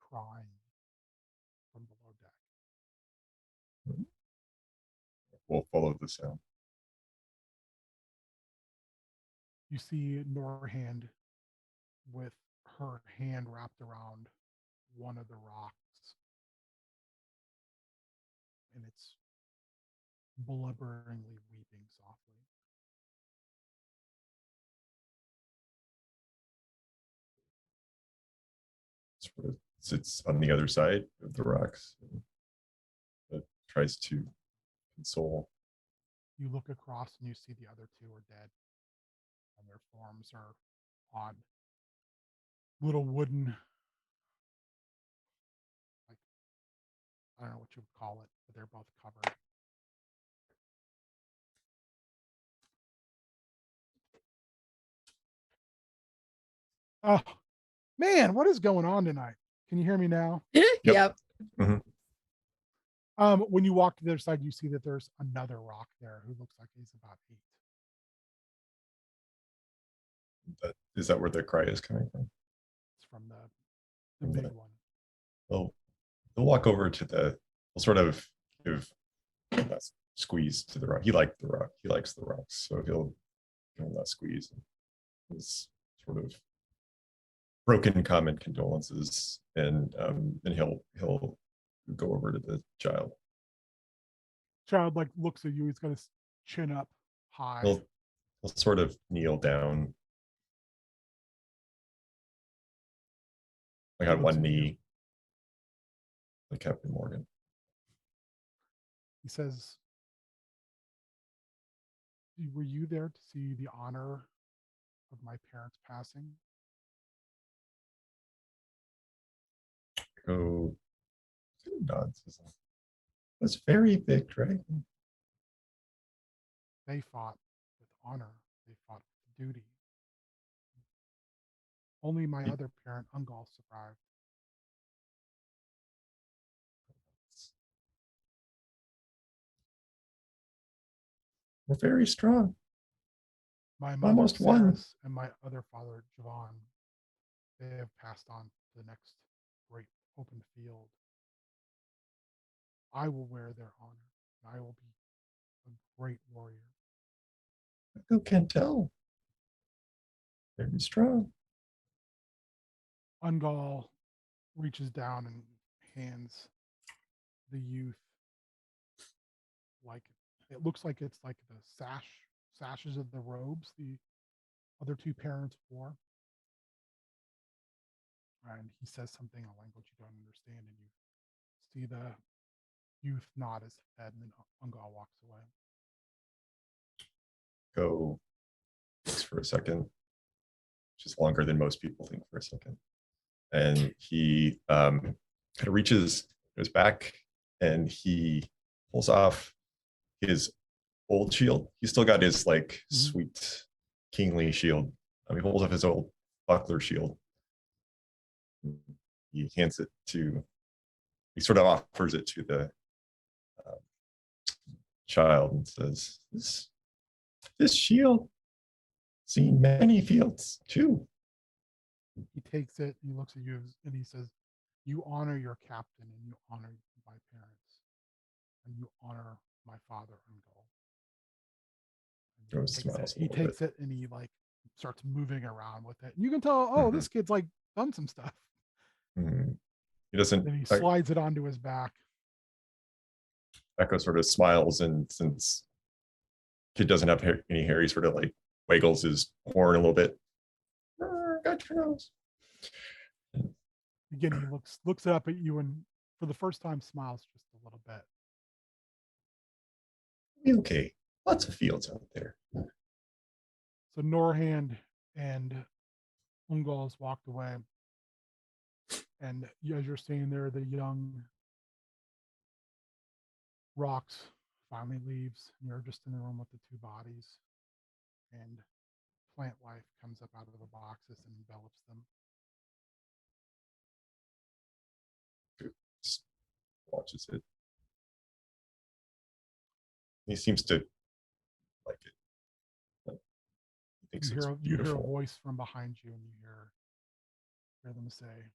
crying from below deck. We'll follow the sound. You see Norhand with her hand wrapped around one of the rocks. And it's blubberingly weeping softly. Sort of sits on the other side of the rocks. But tries to console. You look across and you see the other two are dead. And their forms are on little wooden, like, I don't know what you would call it, but they're both covered. Oh, man, what is going on tonight? Can you hear me now? Yep. When you walk to the other side, you see that there's another rock there who looks like he's about 8. Is that where the cry is coming from? It's from the big one. They'll walk over to we'll sort of give squeeze to the rock. He liked the rock. He likes the rocks, so he'll not squeeze. His sort of broken comment condolences, and he'll go over to the child. Child like looks at you. He's got his chin up high. He'll sort of kneel down, like on Looks one at you. knee, like Captain Morgan. He says, "Were you there to see the honor of my parents passing?" Go nods. That's very big dragon. They fought with honor. They fought with duty. Only my Ye- other parent, Ungal, survived. We're very strong. My mother, Almost won. Saris, and my other father, Javon, they have passed on to the next great open field. I will wear their honor, and I will be a great warrior. Who can tell? Very strong. Ungal reaches down and hands the youth, like it looks like it's like the sashes of the robes the other two parents wore. And he says something in a language you don't understand, and you see the youth nod his head, and then Ungal walks away. Go thinks for a second, which is longer than most people think for a second. And he kind of reaches his back and he pulls off his old shield. He's still got his like sweet kingly shield. He pulls off his old buckler shield. He hands it to, he sort of offers it to the child and says, this shield seen many fields too. He takes it and he looks at you and he says, "You honor your captain and you honor my parents and you honor my father, Ungal." He takes it and he like starts moving around with it. And you can tell, oh, this kid's like done some stuff. He doesn't. Then he slides it onto his back. Echo sort of smiles, and since kid doesn't have any hair, he sort of like wiggles his horn a little bit. Got your nose. Again, he looks up at you and for the first time smiles just a little bit. Okay, lots of fields out there. So Norhand and Ungal has walked away. And as you're standing there, the young Rocks finally leaves. And you're just in the room with the two bodies. And plant life comes up out of the boxes and envelops them. Just watches it. He seems to like it. He thinks it's You hear a beautiful. voice from behind you, and you hear them say,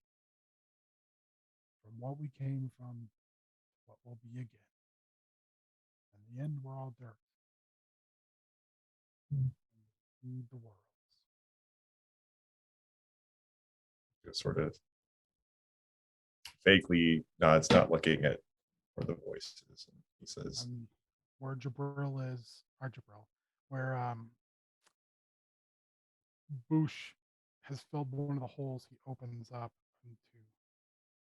"From what we came from, what will be again. In the end, we're all dirt. Feed the worlds." Just sort of vaguely nods, not looking at where the voice is. And he says, Where Jabril is, or Jabril, where Boosh has filled one of the holes, he opens up into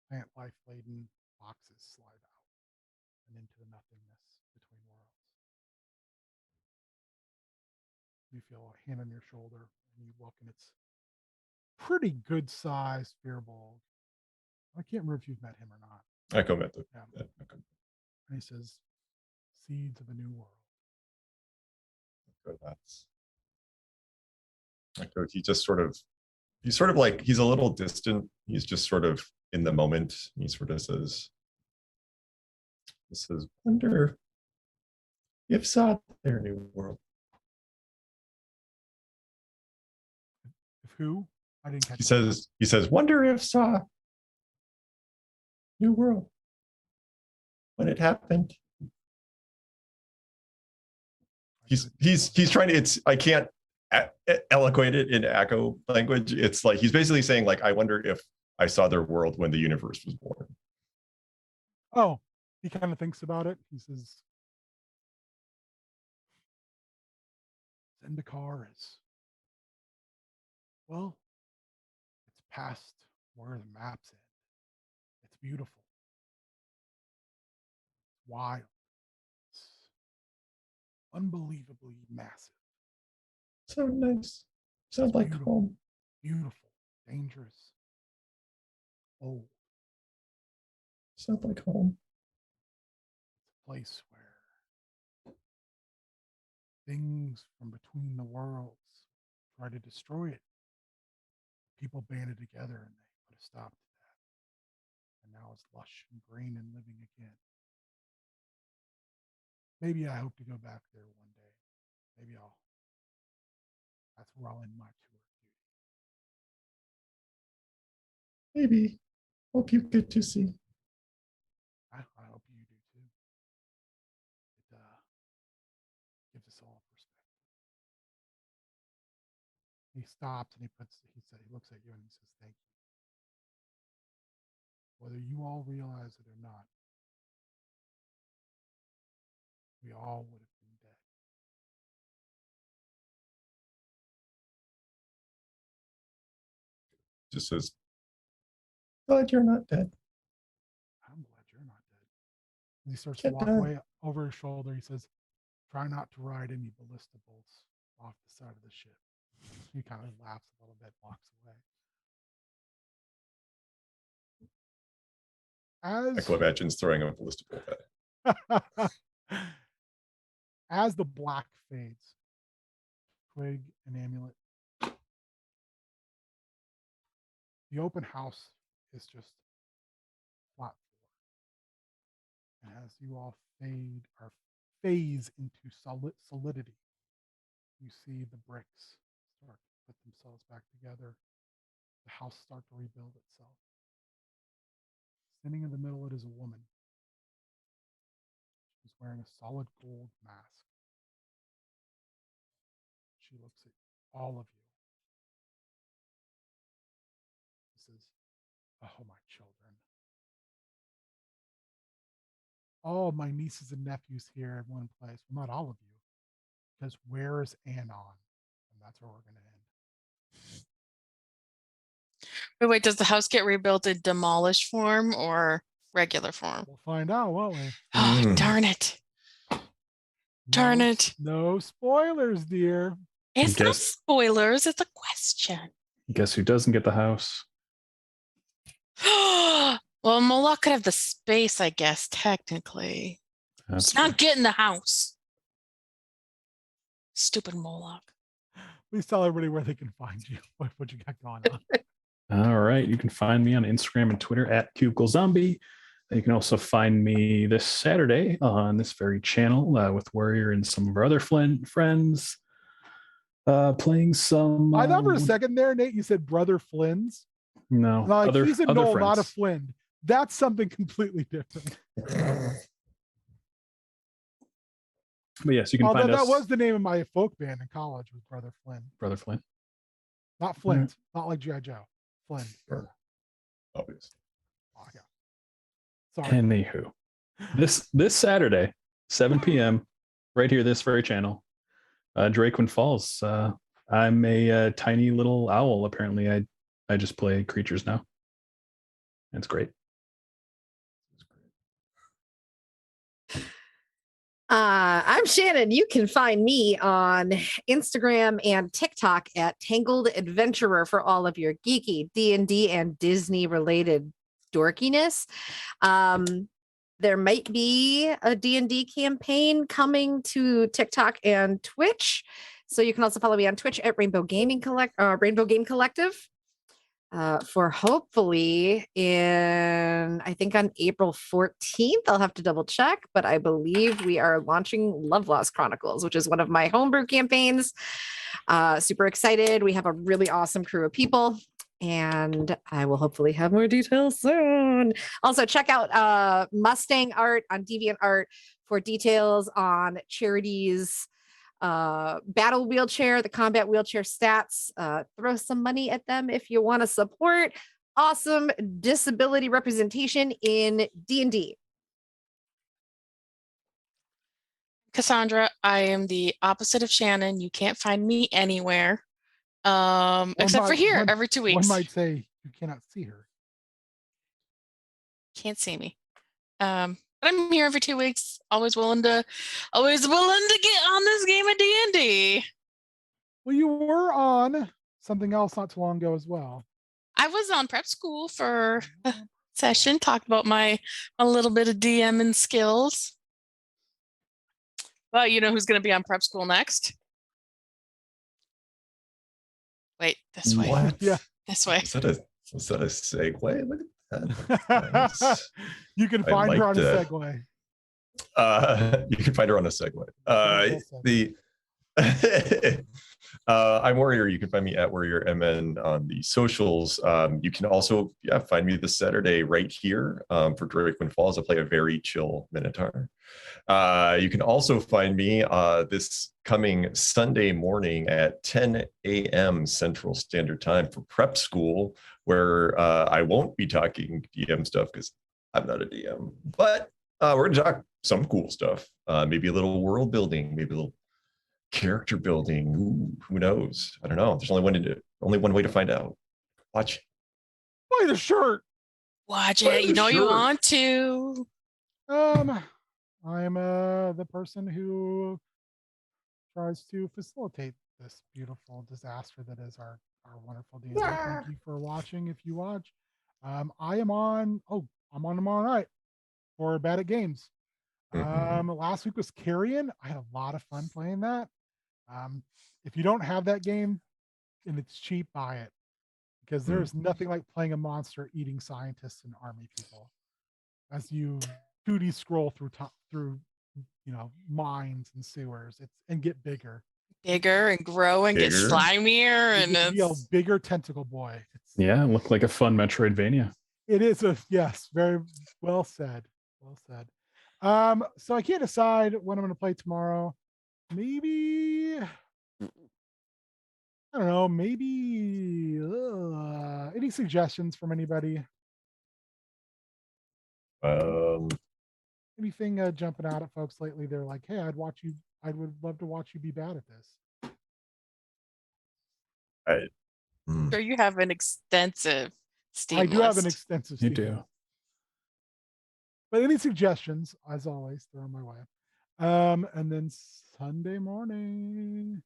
plant life laden boxes slide out and into the nothingness between worlds. You feel a hand on your shoulder and you look, and it's pretty good sized fear bulb. I can't remember if you've met him or not. Echo met the. Yeah. And he says, "Seeds of a new world." That's Echo. He's sort of like, he's a little distant. He's just sort of in the moment. He sort of says, "Wonder if saw their new world." If who? I didn't catch. He says, "Wonder if saw new world when it happened." He's trying to. It's I can't eloquate it in Echo language. It's like he's basically saying like, I wonder if I saw their world when the universe was born. Oh, he kind of thinks about it. He says, Zendikar is, well, it's past where the maps end. It's beautiful. It's wild. It's unbelievably massive. So nice. Sounds like beautiful. home. Beautiful, dangerous, old. Sounds like home. It's a place where things from between the worlds try to destroy it. People banded together and they put a stop to that. And now it's lush and green and living again. Maybe I hope to go back there one day. Maybe that's where I'll end my tour of duty. Maybe. Hope you get to see. I hope you do too. It gives us all perspective. He stops and he looks at you and he says, thank you. Whether you all realize it or not, we all would have been dead. Just says, glad you're not dead. I'm glad you're not dead. And he starts Get to walk done. away over his shoulder. He says, try not to ride any ballista bolts off the side of the ship. He kind of laughs a little bit, walks away. Echo imagines throwing a ballista bolt at it. As the black fades, Twig and Amulet, the open house is just flat floor. And as you all phase into solidity, you see the bricks start to put themselves back together. The house start to rebuild itself. Standing in the middle, it is a woman. She's wearing a solid gold mask. She looks at all of you. She says, oh, my children. All my nieces and nephews here in one place. Well, not all of you. Because where is Anon? And that's where we're going to end. Wait, does the house get rebuilt in demolished form or regular form? We'll find out, won't we? Oh, darn it. Darn it. No spoilers, dear. It's not spoilers, it's a question. Guess who doesn't get the house? Well, Moloch could have the space, I guess, technically. That's It's not getting the house. Stupid Moloch. Please tell everybody where they can find you. What you got going on. All right. You can find me on Instagram and Twitter at CubicleZombie. You can also find me this Saturday on this very channel with Warrior and some of our other friends playing some. I thought for a second there, Nate, you said Brother Flynn's. No, Like he's a Knoll, friends. not a Flynn. That's something completely different. But yes, you can find us. That was the name of my folk band in college, was Brother Flynn. Brother Flynn. Not Flint. Not like G.I. Joe. Flynn. Sure. Obvious. Oh, yeah. Sorry. Anywho, this Saturday, 7 p.m., right here, this very channel, Drakewind Falls. I'm a tiny little owl. Apparently, I just play creatures now. It's great. I'm Shannon. You can find me on Instagram and TikTok at Tangled Adventurer for all of your geeky D&D and Disney related dorkiness. There might be a D&D campaign coming to TikTok and Twitch. So you can also follow me on Twitch at Rainbow Game Collective. For hopefully I think on April 14th, I'll have to double check, but I believe we are launching Love Lost Chronicles, which is one of my homebrew campaigns. Super excited. We have a really awesome crew of people, and I will hopefully have more details soon. Also, check out Mustang Art on DeviantArt for details on charities battle wheelchair, the combat wheelchair stats. Throw some money at them if you want to support awesome disability representation in D&D. Cassandra, I am the opposite of Shannon. You can't find me anywhere. Except for here every 2 weeks. One might say you cannot see her. Can't see me. But I'm here every 2 weeks, always willing to get on this game of D&D. Well, you were on something else not too long ago as well. I was on prep school for a session, talked about my a little bit of DMing skills. Well, you know who's going to be on prep school next? Wait, this way. What? Yeah. This way. Is that a segue? Look at that. Nice. You can I find her on liked a it. segue. You can find her on a segue. Well said. I'm Warrior. You can find me at Warrior MN on the socials. You can also find me this Saturday right here for Drakewind Falls. I play a very chill Minotaur. You can also find me this coming Sunday morning at 10 a.m. Central Standard Time for prep school, where I won't be talking DM stuff because I'm not a DM, but we're going to talk some cool stuff. Maybe a little world building, maybe a little character building. Ooh, who knows? I don't know. There's only one way to find out. Watch. Buy the shirt. Watch Buy it. You the know you shirt. want to. I'm the person who tries to facilitate this beautiful disaster that is our wonderful D&D. Thank you for watching. If you watch, I'm on tomorrow night for Bad at Games. Last week was Carrion. I had a lot of fun playing that. If you don't have that game and it's cheap, buy it, because there's nothing like playing a monster eating scientists and army people as you 2D scroll through mines and sewers. And get bigger Bigger and grow and get Bigger. slimier, You and get to be a it's bigger tentacle boy. Yeah, it looked like a fun Metroidvania. It is yes, very well said. Well said. So I can't decide when I'm going to play tomorrow. Maybe, I don't know, maybe any suggestions from anybody? Anything jumping out at folks lately? They're like, hey, I would love to watch you be bad at this. sure you have an extensive Steam I do have an list. extensive You Steam do. list. But any suggestions, as always, throw them my way. And then Sunday morning,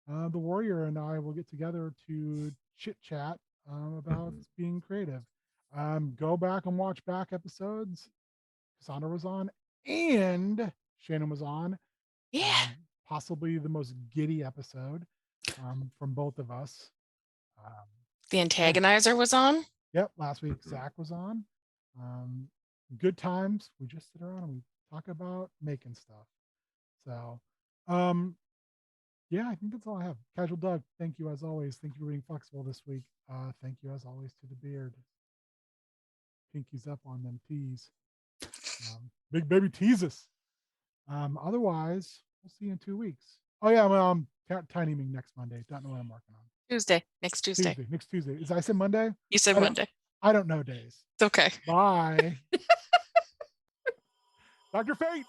the Warrior and I will get together to chit chat about being creative. Go back and watch back episodes. Cassandra was on and Shannon was on. Yeah. Possibly the most giddy episode from both of us. The Antagonizer was on. Yep, last week Zach was on. Good times. We just sit around and we talk about making stuff. So, yeah, I think that's all I have. Casual Doug, thank you as always. Thank you for being flexible this week. Thank you as always to the beard. Pinkies up on them tees. Big baby teases. Otherwise, we'll see you in 2 weeks. Oh yeah, I'm Tiny Ming next Monday. Don't know what I'm working on. Next Tuesday. Next Tuesday. Is I said Monday? You said Monday. I don't know days. It's okay. Bye. Dr. Fate.